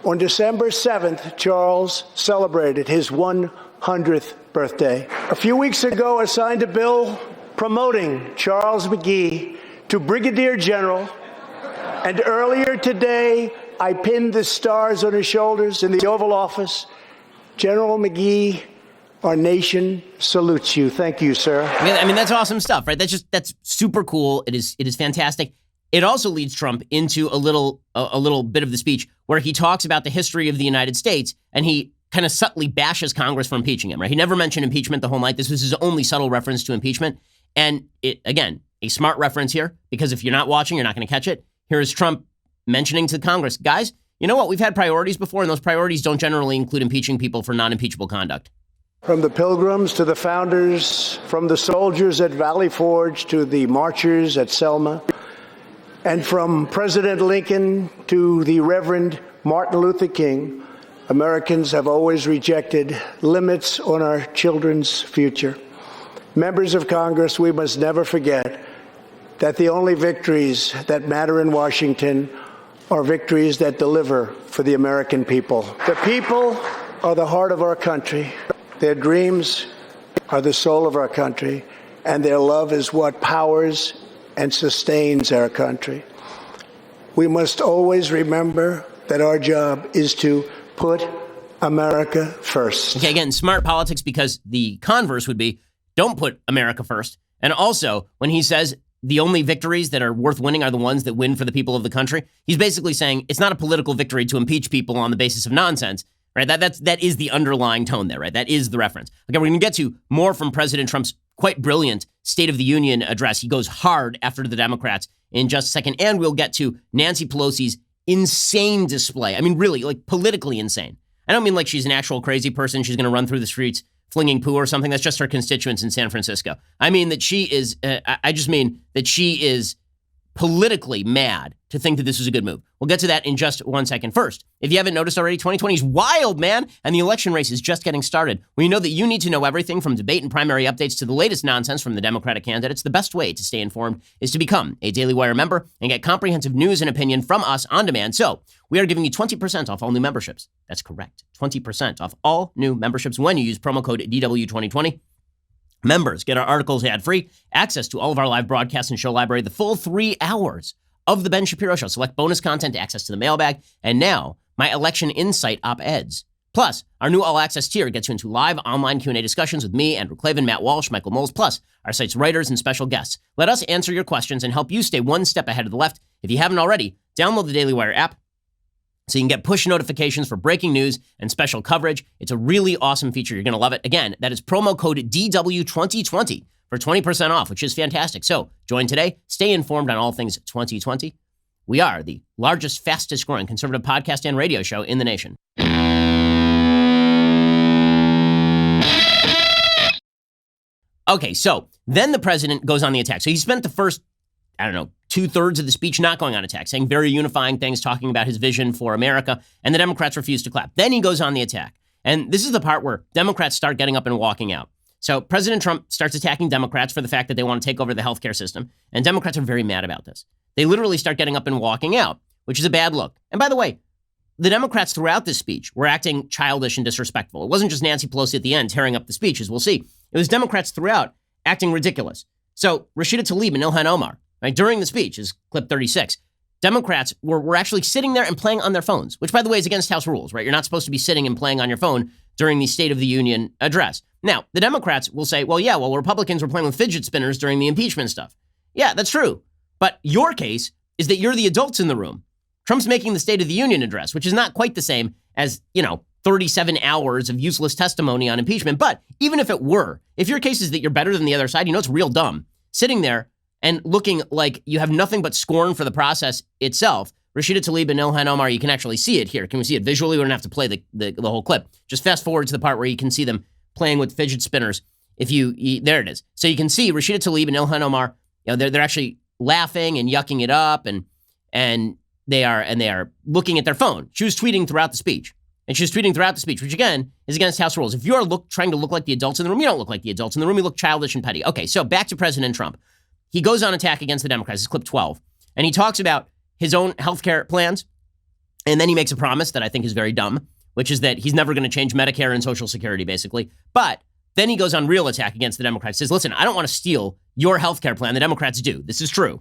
On December 7th, Charles celebrated his 100th birthday. A few weeks ago, I signed a bill promoting Charles McGee to Brigadier General, and earlier today, I pinned the stars on his shoulders in the Oval Office. General McGee, Our nation salutes you. Thank you, sir. I mean, that's awesome stuff, right? That's super cool. It is fantastic. It also leads Trump into a little bit of the speech where he talks about the history of the United States, and he kind of subtly bashes Congress for impeaching him, right? He never mentioned impeachment the whole night. This was his only subtle reference to impeachment. And it, again, a smart reference here, because if you're not watching, you're not going to catch it. Here is Trump mentioning to Congress, guys, you know what? We've had priorities before, and those priorities don't generally include impeaching people for non-impeachable conduct. From the Pilgrims to the founders, from the soldiers at Valley Forge to the marchers at Selma, and from President Lincoln to the Reverend Martin Luther King, Americans have always rejected limits on our children's future. Members of Congress, we must never forget that the only victories that matter in Washington are victories that deliver for the American people. The people are the heart of our country. Their dreams are the soul of our country, and their love is what powers and sustains our country. We must always remember that our job is to put America first. Okay, again, smart politics, because the converse would be don't put America first. And also, when he says the only victories that are worth winning are the ones that win for the people of the country, he's basically saying it's not a political victory to impeach people on the basis of nonsense, right? That is the underlying tone there, right? That is the reference. Okay, we're going to get to more from President Trump's quite brilliant State of the Union address. He goes hard after the Democrats in just a second. And we'll get to Nancy Pelosi's insane display. I mean, really, like politically insane. I don't mean like she's an actual crazy person. She's going to run through the streets flinging poo or something. That's just her constituents in San Francisco. I mean that she is, I just mean that she is politically mad to think that this is a good move. We'll get to that in just 1 second. First, if you haven't noticed already, 2020 is wild, man, and the election race is just getting started. We know that you need to know everything from debate and primary updates to the latest nonsense from the Democratic candidates. The best way to stay informed is to become a Daily Wire member and get comprehensive news and opinion from us on demand. So we are giving you 20% off all new memberships. That's correct. 20% off all new memberships when you use promo code DW2020. Members get our articles ad-free, access to all of our live broadcasts and show library, the full 3 hours of The Ben Shapiro Show, select bonus content, access to the mailbag, and now my election insight op-eds. Plus, our new all-access tier gets you into live online Q&A discussions with me, Andrew Klavan, Matt Walsh, Michael Moles, plus our site's writers and special guests. Let us answer your questions and help you stay one step ahead of the left. If you haven't already, download the Daily Wire app so you can get push notifications for breaking news and special coverage. It's a really awesome feature. You're going to love it. Again, that is promo code DW2020 for 20% off, which is fantastic. So join today. Stay informed on all things 2020. We are the largest, fastest growing conservative podcast and radio show in the nation. Okay, so then the president goes on the attack. So he spent the first, 2/3 of the speech not going on attack, saying very unifying things, talking about his vision for America, and the Democrats refuse to clap. Then he goes on the attack. And this is the part where Democrats start getting up and walking out. So President Trump starts attacking Democrats for the fact that they want to take over the healthcare system. And Democrats are very mad about this. They literally start getting up and walking out, which is a bad look. And by the way, the Democrats throughout this speech were acting childish and disrespectful. It wasn't just Nancy Pelosi at the end tearing up the speech, as we'll see. It was Democrats throughout acting ridiculous. So Rashida Tlaib and Ilhan Omar, right, during the speech, is clip 36, Democrats were actually sitting there and playing on their phones, which, by the way, is against House rules, right? You're not supposed to be sitting and playing on your phone during the State of the Union address. Now, the Democrats will say, well, Republicans were playing with fidget spinners during the impeachment stuff. Yeah, that's true. But your case is that you're the adults in the room. Trump's making the State of the Union address, which is not quite the same as, 37 hours of useless testimony on impeachment. But even if it were, if your case is that you're better than the other side, it's real dumb. Sitting there and looking like you have nothing but scorn for the process itself. Rashida Tlaib and Ilhan Omar, you can actually see it here. Can we see it visually? We don't have to play the whole clip. Just fast forward to the part where you can see them playing with fidget spinners. There it is. So you can see Rashida Tlaib and Ilhan Omar, they're actually laughing and yucking it up, and they are looking at their phone. She was tweeting throughout the speech. And she was tweeting throughout the speech, which again is against House rules. If you are trying to look like the adults in the room, you don't look like the adults in the room. You look childish and petty. Okay, so back to President Trump. He goes on attack against the Democrats. It's clip 12. And he talks about his own healthcare plans. And then he makes a promise that I think is very dumb, which is that he's never going to change Medicare and Social Security, basically. But then he goes on real attack against the Democrats. He says, listen, I don't want to steal your healthcare plan. The Democrats do. This is true.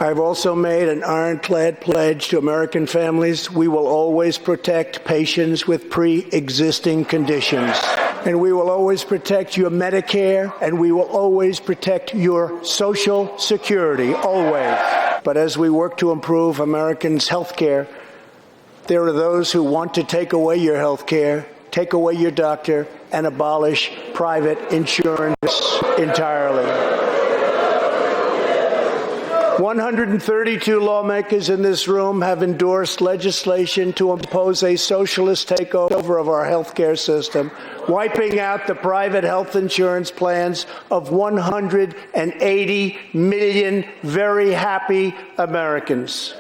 I've also made an ironclad pledge to American families. We will always protect patients with pre-existing conditions. And we will always protect your Medicare, and we will always protect your Social Security, always. But as we work to improve Americans' health care, there are those who want to take away your health care, take away your doctor, and abolish private insurance entirely. 132 lawmakers in this room have endorsed legislation to impose a socialist takeover of our health care system, wiping out the private health insurance plans of 180 million very happy Americans.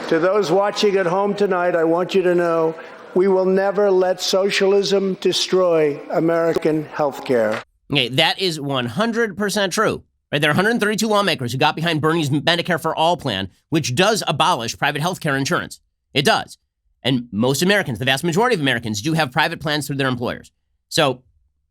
To those watching at home tonight, I want you to know we will never let socialism destroy American health care. Okay, that is 100% true. Right, there are 132 lawmakers who got behind Bernie's Medicare for All plan, which does abolish private health care insurance. It does. And most Americans, the vast majority of Americans, do have private plans through their employers. So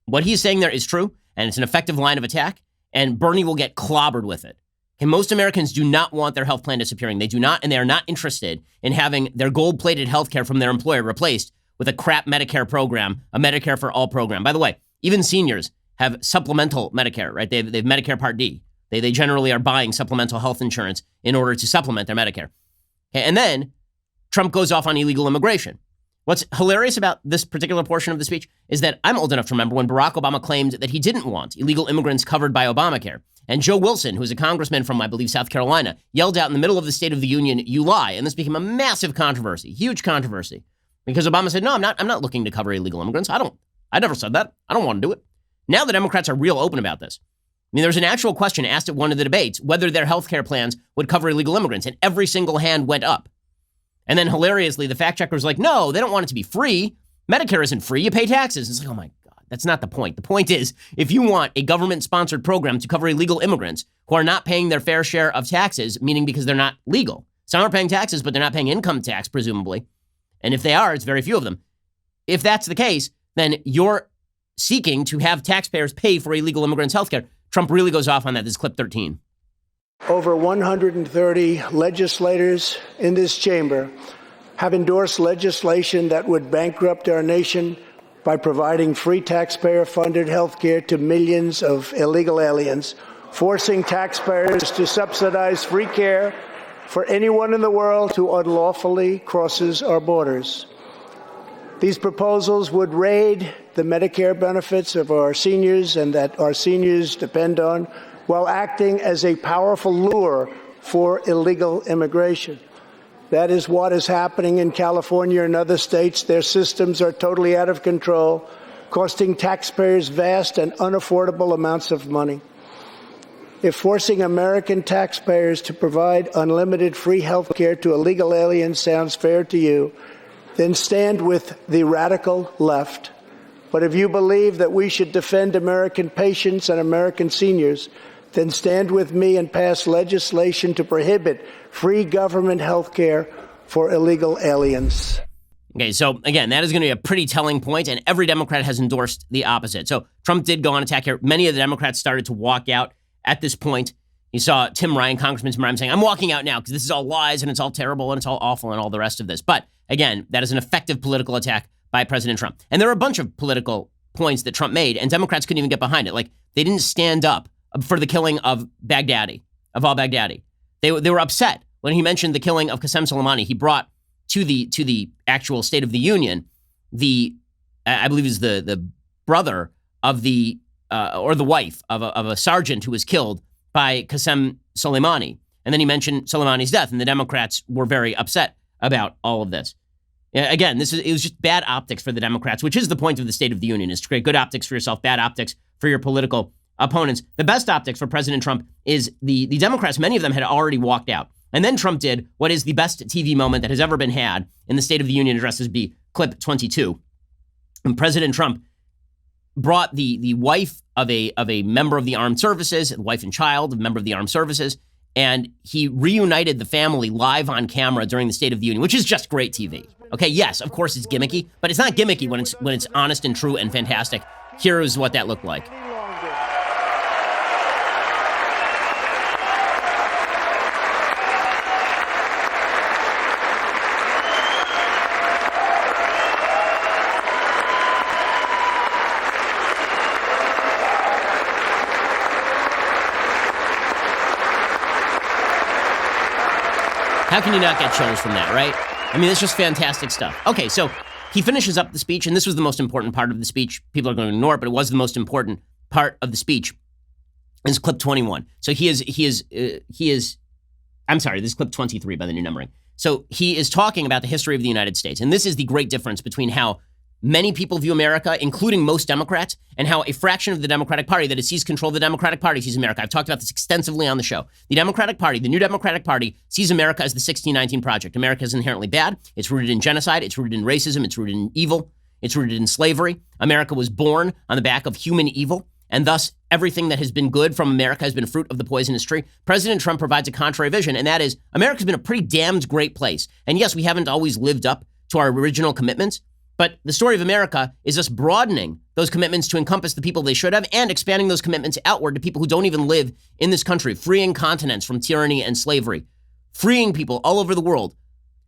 what he's saying there is true, and it's an effective line of attack, and Bernie will get clobbered with it. And most Americans do not want their health plan disappearing. They do not, and they are not interested in having their gold-plated health care from their employer replaced with a crap Medicare program, a Medicare for All program. By the way, even seniors have supplemental Medicare, right? They have Medicare Part D. They generally are buying supplemental health insurance in order to supplement their Medicare. Okay, and then Trump goes off on illegal immigration. What's hilarious about this particular portion of the speech is that I'm old enough to remember when Barack Obama claimed that he didn't want illegal immigrants covered by Obamacare. And Joe Wilson, who's a congressman from, I believe, South Carolina, yelled out in the middle of the State of the Union, "You lie." And this became a massive controversy, huge controversy, because Obama said, "No, I'm not looking to cover illegal immigrants. I never said that. I don't want to do it." Now the Democrats are real open about this. I mean, there was an actual question asked at one of the debates whether their health care plans would cover illegal immigrants, and every single hand went up. And then hilariously, the fact checker was like, "No, they don't want it to be free. Medicare isn't free. You pay taxes." It's like, oh my God, that's not the point. The point is, if you want a government-sponsored program to cover illegal immigrants who are not paying their fair share of taxes, meaning because they're not legal. Some are paying taxes, but they're not paying income tax, presumably. And if they are, it's very few of them. If that's the case, then you're seeking to have taxpayers pay for illegal immigrants' health care. Trump really goes off on that. This is clip 13. Over 130 legislators in this chamber have endorsed legislation that would bankrupt our nation by providing free taxpayer-funded health care to millions of illegal aliens, forcing taxpayers to subsidize free care for anyone in the world who unlawfully crosses our borders. These proposals would raid the Medicare benefits of our seniors and that our seniors depend on, while acting as a powerful lure for illegal immigration. That is what is happening in California and other states. Their systems are totally out of control, costing taxpayers vast and unaffordable amounts of money. If forcing American taxpayers to provide unlimited free health care to illegal aliens sounds fair to you, then stand with the radical left. But if you believe that we should defend American patients and American seniors, then stand with me and pass legislation to prohibit free government health care for illegal aliens. Okay, so again, that is going to be a pretty telling point, and every Democrat has endorsed the opposite. So Trump did go on attack here. Many of the Democrats started to walk out at this point. You saw Tim Ryan, Congressman Tim Ryan, saying, "I'm walking out now because this is all lies and it's all terrible and it's all awful and all the rest of this." But again, that is an effective political attack by President Trump. And there are a bunch of political points that Trump made, and Democrats couldn't even get behind it. Like, they didn't stand up for the killing of al-Baghdadi. They were upset when he mentioned the killing of Qasem Soleimani. He brought to the actual State of the Union I believe is the brother of or the wife of a sergeant who was killed by Qasem Soleimani. And then he mentioned Soleimani's death, and the Democrats were very upset about all of this. Again, it was just bad optics for the Democrats, which is the point of the State of the Union, is to create good optics for yourself, bad optics for your political opponents. The best optics for President Trump is the Democrats, many of them had already walked out. And then Trump did what is the best TV moment that has ever been had in the State of the Union address. This would be clip 22. And President Trump brought the wife of a member of the armed services, the wife and child of a member of the armed services, and he reunited the family live on camera during the State of the Union, which is just great TV. Okay, yes, of course it's gimmicky, but it's not gimmicky when it's honest and true and fantastic. Here is what that looked like. How can you not get chills from that, right? I mean, it's just fantastic stuff. Okay, so he finishes up the speech, and this was the most important part of the speech. People are going to ignore it, but it was the most important part of the speech. This is clip 21. So I'm sorry, this is clip 23 by the new numbering. So he is talking about the history of the United States. And this is the great difference between how many people view America, including most Democrats, and how a fraction of the Democratic Party that has seized control of the Democratic Party sees America. I've talked about this extensively on the show. The Democratic Party, the new Democratic Party, sees America as the 1619 Project. America is inherently bad. It's rooted in genocide. It's rooted in racism. It's rooted in evil. It's rooted in slavery. America was born on the back of human evil, and thus everything that has been good from America has been fruit of the poisonous tree. President Trump provides a contrary vision, and that is America's been a pretty damned great place. And yes, we haven't always lived up to our original commitments, but the story of America is us broadening those commitments to encompass the people they should have and expanding those commitments outward to people who don't even live in this country, freeing continents from tyranny and slavery, freeing people all over the world,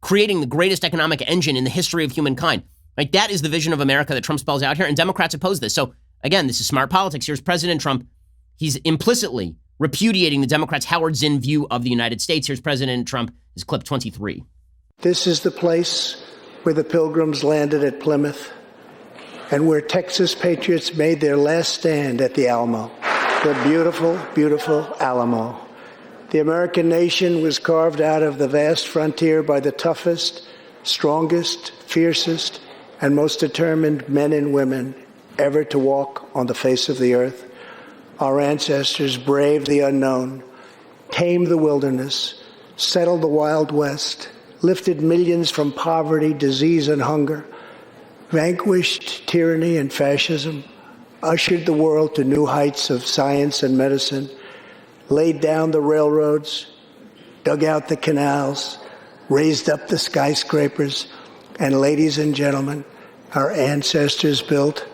creating the greatest economic engine in the history of humankind. Right? That is the vision of America that Trump spells out here, and Democrats oppose this. So again, this is smart politics. Here's President Trump. He's implicitly repudiating the Democrats' Howard Zinn view of the United States. Here's President Trump. This is clip 23. This is the place where the Pilgrims landed at Plymouth and where Texas patriots made their last stand at the Alamo, the beautiful, beautiful Alamo. The American nation was carved out of the vast frontier by the toughest, strongest, fiercest, and most determined men and women ever to walk on the face of the earth. Our ancestors braved the unknown, tamed the wilderness, settled the Wild West, lifted millions from poverty, disease, and hunger, vanquished tyranny and fascism, ushered the world to new heights of science and medicine, laid down the railroads, dug out the canals, raised up the skyscrapers, and ladies and gentlemen, our ancestors built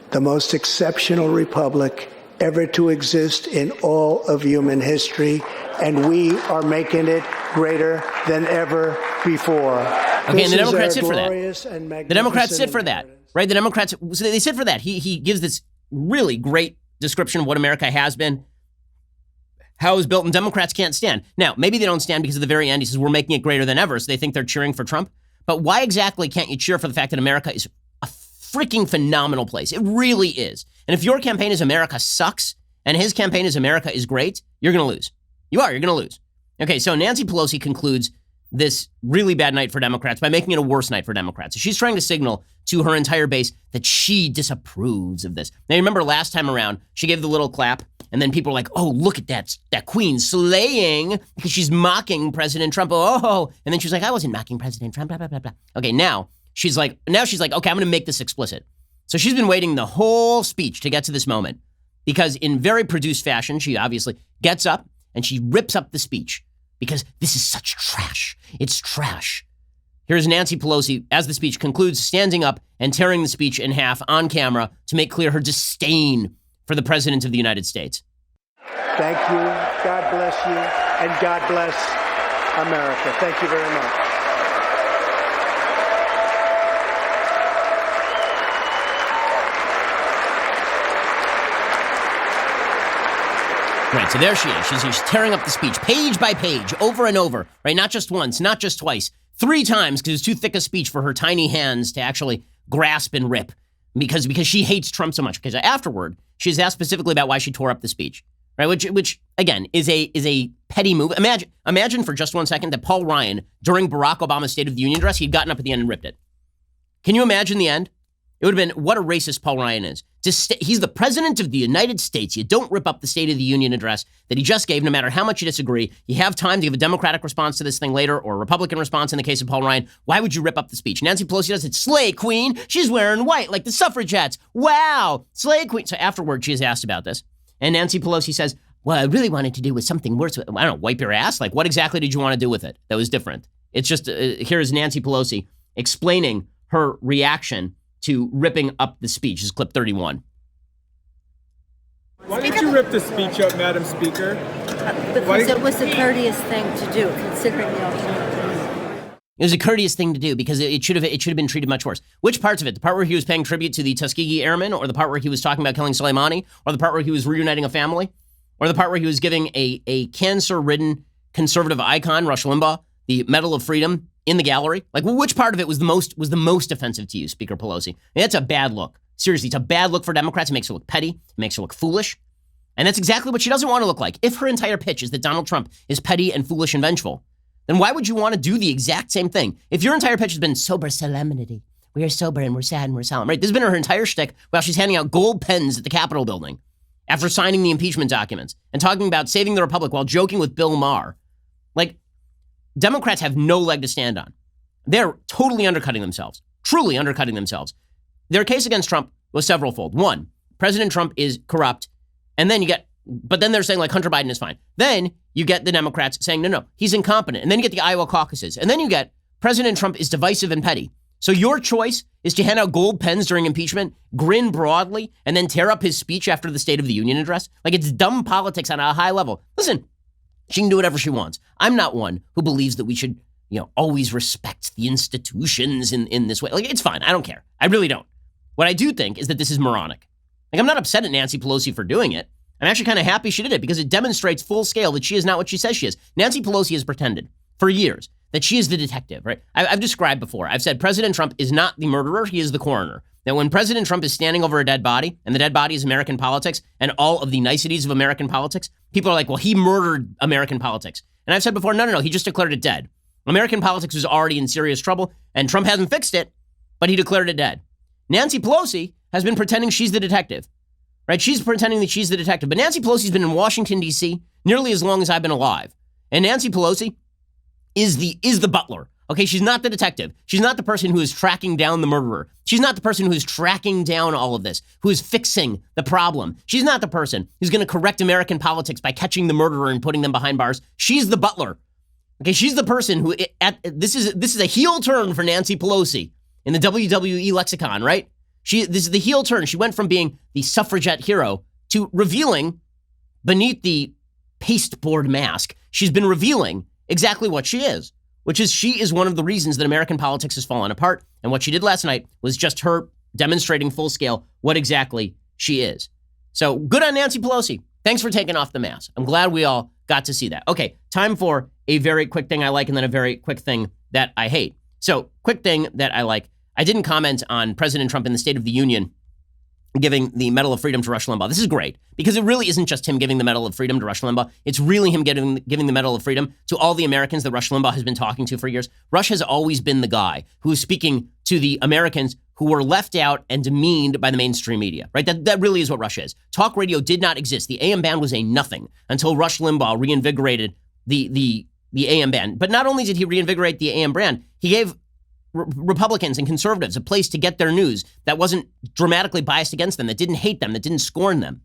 the most exceptional republic ever to exist in all of human history, and we are making it greater than ever before. Okay, and the Democrats sit for that. The Democrats sit for that, right? The Democrats, so they sit for that. He gives this really great description of what America has been, how it was built, and Democrats can't stand. Now, maybe they don't stand because at the very end, he says, we're making it greater than ever, so they think they're cheering for Trump. But why exactly can't you cheer for the fact that America is a freaking phenomenal place? It really is. And if your campaign is America sucks, and his campaign is America is great, you're going to lose. You're going to lose. Okay, so Nancy Pelosi concludes this really bad night for Democrats by making it a worse night for Democrats. She's trying to signal to her entire base that she disapproves of this. Now, remember last time around, she gave the little clap, and then people were like, oh, look at that queen slaying because she's mocking President Trump. Oh, and then she's like, I wasn't mocking President Trump, blah, blah, blah, blah. Okay, now she's like, okay, I'm going to make this explicit. So she's been waiting the whole speech to get to this moment because in very produced fashion, she obviously gets up and she rips up the speech because this is such trash. It's trash. Here's Nancy Pelosi, as the speech concludes, standing up and tearing the speech in half on camera to make clear her disdain for the President of the United States. Thank you. God bless you. And God bless America. Thank you very much. Right, so there she is. She's tearing up the speech page by page, over and over, right? Not just once, not just twice, 3 times because it's too thick a speech for her tiny hands to actually grasp and rip because she hates Trump so much. Because afterward, she's asked specifically about why she tore up the speech, right? Which again, is a petty move. Imagine for just 1 second that Paul Ryan, during Barack Obama's State of the Union address, he'd gotten up at the end and ripped it. Can you imagine the end? It would have been, what a racist Paul Ryan is. He's the president of the United States. You don't rip up the State of the Union address that he just gave, no matter how much you disagree. You have time to give a Democratic response to this thing later or a Republican response in the case of Paul Ryan. Why would you rip up the speech? Nancy Pelosi does it. Slay Queen. She's wearing white like the suffragettes. Wow. Slay Queen. So afterward, she is asked about this. And Nancy Pelosi says, what I really wanted to do was something worse. I don't know, wipe your ass? Like, what exactly did you want to do with it that was different? It's just, here's Nancy Pelosi explaining her reaction to ripping up the speech. This is clip 31. Why did you rip the speech up, Madam Speaker? Because it was a courteous thing to do, considering the alternative. It was a courteous thing to do because it should have been treated much worse. Which parts of it? The part where he was paying tribute to the Tuskegee Airmen, or the part where he was talking about killing Soleimani, or the part where he was reuniting a family, or the part where he was giving a cancer-ridden conservative icon, Rush Limbaugh, the Medal of Freedom in the gallery? Like, which part of it was the most offensive to you, Speaker Pelosi? I mean, that's a bad look. Seriously, it's a bad look for Democrats. It makes her look petty. It makes her look foolish. And that's exactly what she doesn't want to look like. If her entire pitch is that Donald Trump is petty and foolish and vengeful, then why would you want to do the exact same thing? If your entire pitch has been sober solemnity, we are sober and we're sad and we're solemn, right? This has been her entire shtick while she's handing out gold pens at the Capitol building after signing the impeachment documents and talking about saving the republic while joking with Bill Maher. Like, Democrats have no leg to stand on. They're totally undercutting themselves, truly undercutting themselves. Their case against Trump was severalfold. One, President Trump is corrupt. And then but then they're saying like Hunter Biden is fine. Then you get the Democrats saying, no, he's incompetent. And then you get the Iowa caucuses. And then you get President Trump is divisive and petty. So your choice is to hand out gold pens during impeachment, grin broadly, and then tear up his speech after the State of the Union address? Like, it's dumb politics on a high level. Listen, she can do whatever she wants. I'm not one who believes that we should, always respect the institutions in this way. Like, it's fine. I don't care. I really don't. What I do think is that this is moronic. Like, I'm not upset at Nancy Pelosi for doing it. I'm actually kind of happy she did it because it demonstrates full scale that she is not what she says she is. Nancy Pelosi has pretended for years that she is the detective, right? I've described before. I've said President Trump is not the murderer. He is the coroner. That when President Trump is standing over a dead body, and the dead body is American politics and all of the niceties of American politics, people are like, well, he murdered American politics. And I've said before, no, he just declared it dead. American politics was already in serious trouble, and Trump hasn't fixed it, but he declared it dead. Nancy Pelosi has been pretending she's the detective, right? She's pretending that she's the detective. But Nancy Pelosi's been in Washington, D.C. nearly as long as I've been alive. And Nancy Pelosi is the butler. Okay, she's not the detective. She's not the person who is tracking down the murderer. She's not the person who is tracking down all of this, who is fixing the problem. She's not the person who's going to correct American politics by catching the murderer and putting them behind bars. She's the butler. Okay, she's the person who, this is a heel turn for Nancy Pelosi in the WWE lexicon, right? This is the heel turn. She went from being the suffragette hero to revealing beneath the pasteboard mask, she's been revealing exactly what she is, which is she is one of the reasons that American politics has fallen apart. And what she did last night was just her demonstrating full scale what exactly she is. So good on Nancy Pelosi. Thanks for taking off the mask. I'm glad we all got to see that. Okay, time for a very quick thing I like and then a very quick thing that I hate. So quick thing that I like. I didn't comment on President Trump in the State of the Union giving the Medal of Freedom to Rush Limbaugh. This is great because it really isn't just him giving the Medal of Freedom to Rush Limbaugh. It's really him giving the Medal of Freedom to all the Americans that Rush Limbaugh has been talking to for years. Rush has always been the guy who is speaking to the Americans who were left out and demeaned by the mainstream media, right? That really is what Rush is. Talk radio did not exist. The AM band was a nothing until Rush Limbaugh reinvigorated the AM band. But not only did he reinvigorate the AM brand, he gave Republicans and conservatives a place to get their news that wasn't dramatically biased against them, that didn't hate them, that didn't scorn them.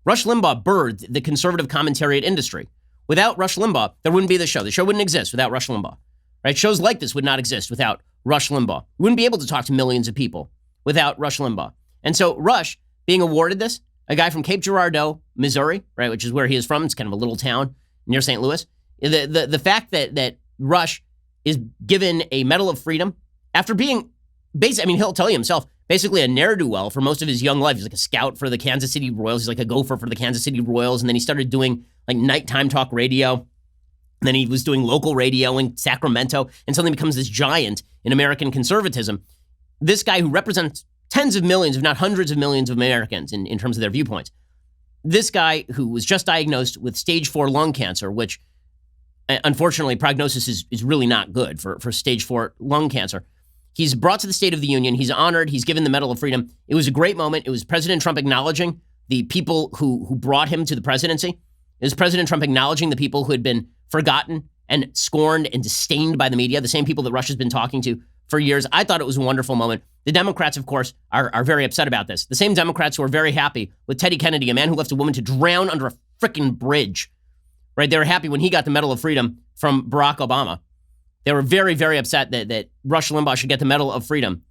Rush Limbaugh birthed the conservative commentariat industry. Without Rush Limbaugh, there wouldn't be the show. The show wouldn't exist without Rush Limbaugh, right? Shows like this would not exist without Rush Limbaugh. We wouldn't be able to talk to millions of people without Rush Limbaugh. And so Rush being awarded this, a guy from Cape Girardeau, Missouri, right, which is where he is from. It's kind of a little town near St. Louis. The fact that Rush is given a Medal of Freedom after being he'll tell you himself, basically a ne'er-do-well for most of his young life. He's like a scout for the Kansas City Royals. He's like a gopher for the Kansas City Royals. And then he started doing like nighttime talk radio. And then he was doing local radio in Sacramento and suddenly becomes this giant in American conservatism. This guy who represents tens of millions, if not hundreds of millions of Americans in terms of their viewpoints. This guy who was just diagnosed with stage 4 lung cancer, which unfortunately, prognosis is really not good for stage 4 lung cancer. He's brought to the State of the Union. He's honored. He's given the Medal of Freedom. It was a great moment. It was President Trump acknowledging the people who brought him to the presidency. It was President Trump acknowledging the people who had been forgotten and scorned and disdained by the media, the same people that Rush has been talking to for years. I thought it was a wonderful moment. The Democrats, of course, are very upset about this. The same Democrats who are very happy with Teddy Kennedy, a man who left a woman to drown under a freaking bridge. Right, they were happy when he got the Medal of Freedom from Barack Obama. They were very, very upset that Rush Limbaugh should get the Medal of Freedom.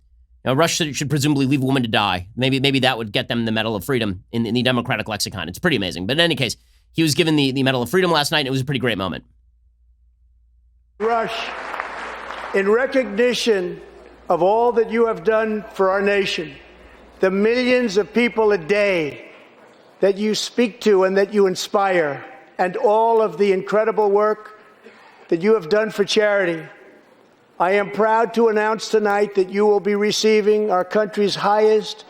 Rush should presumably leave a woman to die. Maybe that would get them the Medal of Freedom in the Democratic lexicon. It's pretty amazing. But in any case, he was given the Medal of Freedom last night, and it was a pretty great moment. Rush, in recognition of all that you have done for our nation, the millions of people a day that you speak to and that you inspire, and all of the incredible work that you have done for charity. I am proud to announce tonight that you will be receiving our country's highest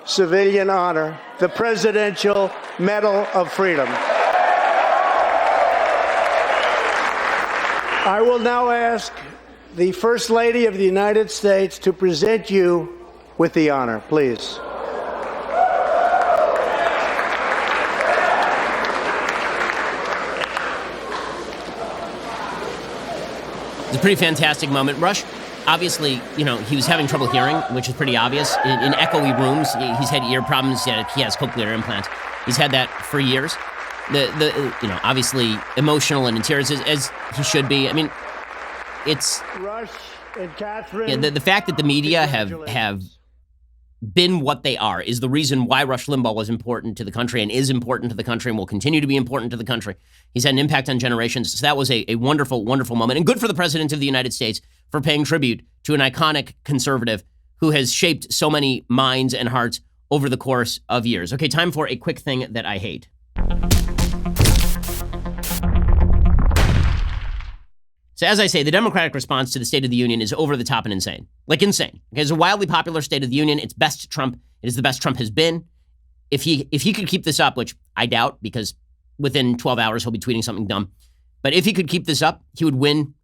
civilian honor, the Presidential Medal of Freedom. I will now ask the First Lady of the United States to present you with the honor, please. It's a pretty fantastic moment. Rush, obviously, he was having trouble hearing, which is pretty obvious. In echoey rooms, he's had ear problems. He has cochlear implants. He's had that for years. Obviously emotional and in tears as he should be. I mean, it's Rush and Catherine. The fact that the media have been what they are is the reason why Rush Limbaugh was important to the country and is important to the country and will continue to be important to the country. He's had an impact on generations. So that was a wonderful, wonderful moment. And good for the President of the United States for paying tribute to an iconic conservative who has shaped so many minds and hearts over the course of years. Okay, time for a quick thing that I hate. So as I say, the Democratic response to the State of the Union is over the top and insane. Like insane. Okay, it's a wildly popular State of the Union. It's best Trump. It is the best Trump has been. If he could keep this up, which I doubt because within 12 hours he'll be tweeting something dumb. But if he could keep this up, he would win.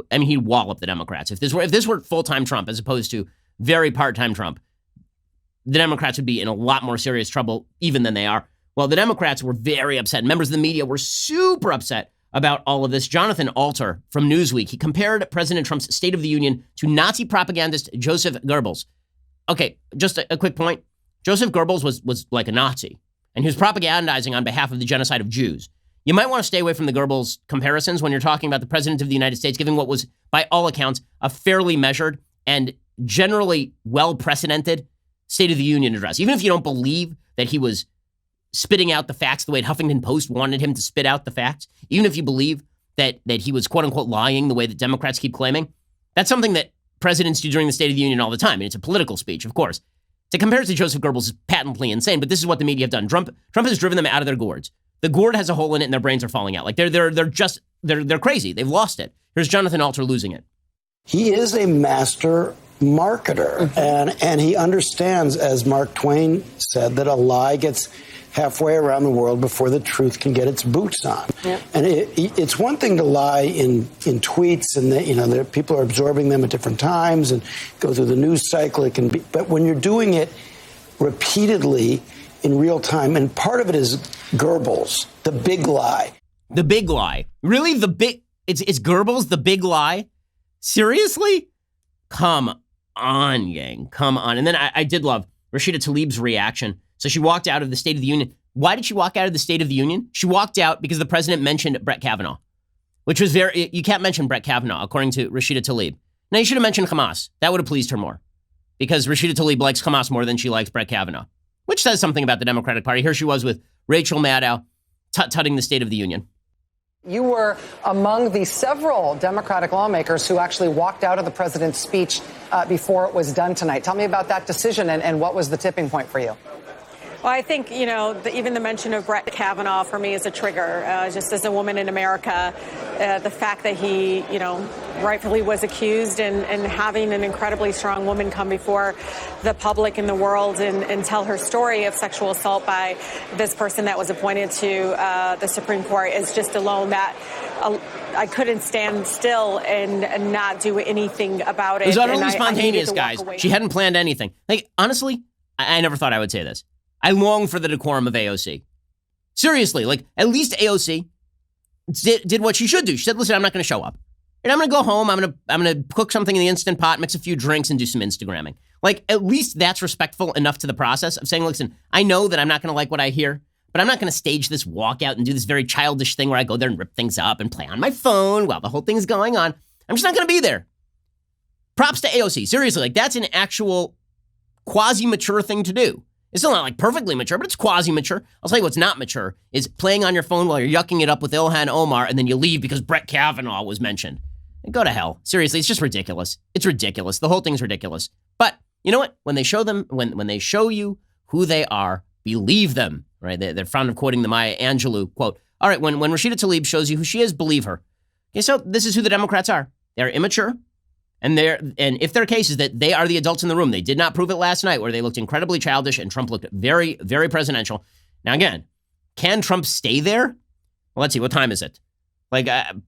He'd wallop the Democrats. If this were full-time Trump as opposed to very part-time Trump, the Democrats would be in a lot more serious trouble even than they are. Well, the Democrats were very upset. Members of the media were super upset about all of this. Jonathan Alter from Newsweek, he compared President Trump's State of the Union to Nazi propagandist Joseph Goebbels. Okay, just a quick point. Joseph Goebbels was like a Nazi, and he was propagandizing on behalf of the genocide of Jews. You might want to stay away from the Goebbels comparisons when you're talking about the President of the United States giving what was, by all accounts, a fairly measured and generally well-precedented State of the Union address. Even if you don't believe that he was spitting out the facts the way Huffington Post wanted him to spit out the facts, even if you believe that he was quote-unquote lying the way that Democrats keep claiming, that's something that presidents do during the State of the Union all the time. And it's a political speech, of course. To compare it to Joseph Goebbels is patently insane, but this is what the media have done. Trump has driven them out of their gourds. The gourd has a hole in it and their brains are falling out. Like they're crazy. They've lost it. Here's Jonathan Alter losing it. He is a master marketer, and he understands, as Mark Twain said, that a lie gets halfway around the world before the truth can get its boots on. Yep. And it's one thing to lie in tweets, and people are absorbing them at different times and go through the news cycle. It can be, but when you're doing it repeatedly in real time, and part of it is Goebbels, the big lie. The big lie, really? It's Goebbels, the big lie. Seriously? Come on, gang. Come on. And then I did love Rashida Tlaib's reaction. So she walked out of the State of the Union. Why did she walk out of the State of the Union? She walked out because the president mentioned Brett Kavanaugh, which was you can't mention Brett Kavanaugh, according to Rashida Tlaib. Now, you should have mentioned Hamas. That would have pleased her more because Rashida Tlaib likes Hamas more than she likes Brett Kavanaugh, which says something about the Democratic Party. Here she was with Rachel Maddow tut-tutting the State of the Union. You were among the several Democratic lawmakers who actually walked out of the president's speech before it was done tonight. Tell me about that decision and what was the tipping point for you? Well, I think, even the mention of Brett Kavanaugh for me is a trigger. Just as a woman in America, the fact that he, rightfully was accused and having an incredibly strong woman come before the public and the world and tell her story of sexual assault by this person that was appointed to the Supreme Court is just alone that I couldn't stand still and not do anything about it. It was utterly spontaneous, guys. She hadn't planned anything. Like, honestly, I never thought I would say this. I long for the decorum of AOC. Seriously, like, at least AOC did what she should do. She said, listen, I'm not going to show up. And I'm going to go home. I'm going to cook something in the Instant Pot, mix a few drinks, and do some Instagramming. Like, at least that's respectful enough to the process of saying, listen, I know that I'm not going to like what I hear, but I'm not going to stage this walkout and do this very childish thing where I go there and rip things up and play on my phone while the whole thing's going on. I'm just not going to be there. Props to AOC. Seriously, like, that's an actual quasi-mature thing to do. It's still not like perfectly mature, but it's quasi-mature. I'll tell you what's not mature is playing on your phone while you're yucking it up with Ilhan Omar and then you leave because Brett Kavanaugh was mentioned. And go to hell. Seriously, it's just ridiculous. It's ridiculous. The whole thing's ridiculous. But you know what? When they show them, when they show you who they are, believe them, right? They're fond of quoting the Maya Angelou quote. All right, when Rashida Tlaib shows you who she is, believe her. Okay, so this is who the Democrats are. They're immature. And if their case is that they are the adults in the room, they did not prove it last night where they looked incredibly childish and Trump looked very, very presidential. Now, again, can Trump stay there? Well, let's see. What time is it?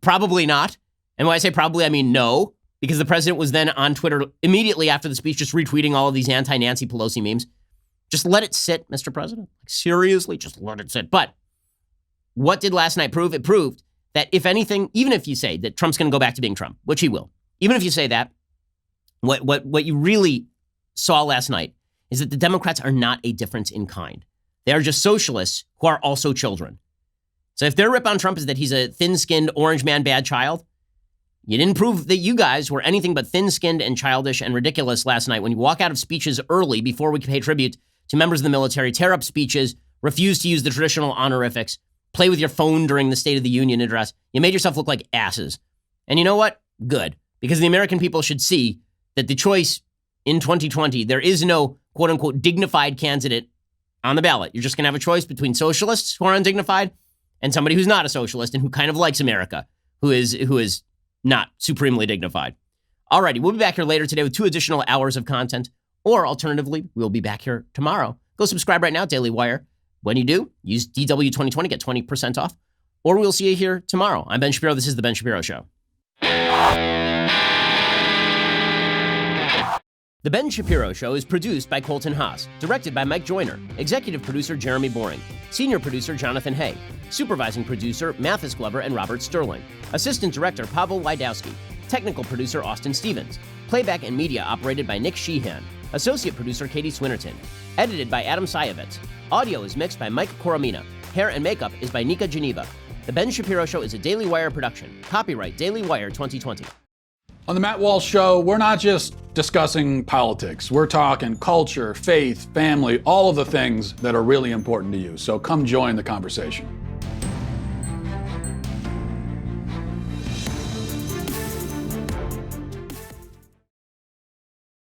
Probably not. And when I say probably, I mean no, because the president was then on Twitter immediately after the speech just retweeting all of these anti-Nancy Pelosi memes. Just let it sit, Mr. President. Seriously, just let it sit. But what did last night prove? It proved that if anything, even if you say that Trump's going to go back to being Trump, which he will, even if you say that, what you really saw last night is that the Democrats are not a difference in kind. They are just socialists who are also children. So if their rip on Trump is that he's a thin-skinned orange man bad child, you didn't prove that you guys were anything but thin-skinned and childish and ridiculous last night when you walk out of speeches early before we pay tribute to members of the military, tear up speeches, refuse to use the traditional honorifics, play with your phone during the State of the Union address. You made yourself look like asses. And you know what? Good. Because the American people should see that the choice in 2020, there is no quote-unquote dignified candidate on the ballot. You're just going to have a choice between socialists who are undignified and somebody who's not a socialist and who kind of likes America, who is not supremely dignified. Alrighty, we'll be back here later today with 2 additional hours of content, or alternatively, we'll be back here tomorrow. Go subscribe right now, Daily Wire. When you do, use DW2020, get 20% off, or we'll see you here tomorrow. I'm Ben Shapiro. This is The Ben Shapiro Show. The Ben Shapiro Show is produced by Colton Haas, directed by Mike Joyner, executive producer Jeremy Boring, senior producer Jonathan Hay, supervising producer Mathis Glover and Robert Sterling, assistant director Pavel Wydowski, technical producer Austin Stevens, playback and media operated by Nick Sheehan, associate producer Katie Swinnerton, edited by Adam Sayevitz. Audio is mixed by Mike Coromina. Hair and makeup is by Nika Geneva. The Ben Shapiro Show is a Daily Wire production. Copyright Daily Wire 2020. On the Matt Walsh Show, we're not just discussing politics. We're talking culture, faith, family, all of the things that are really important to you. So come join the conversation.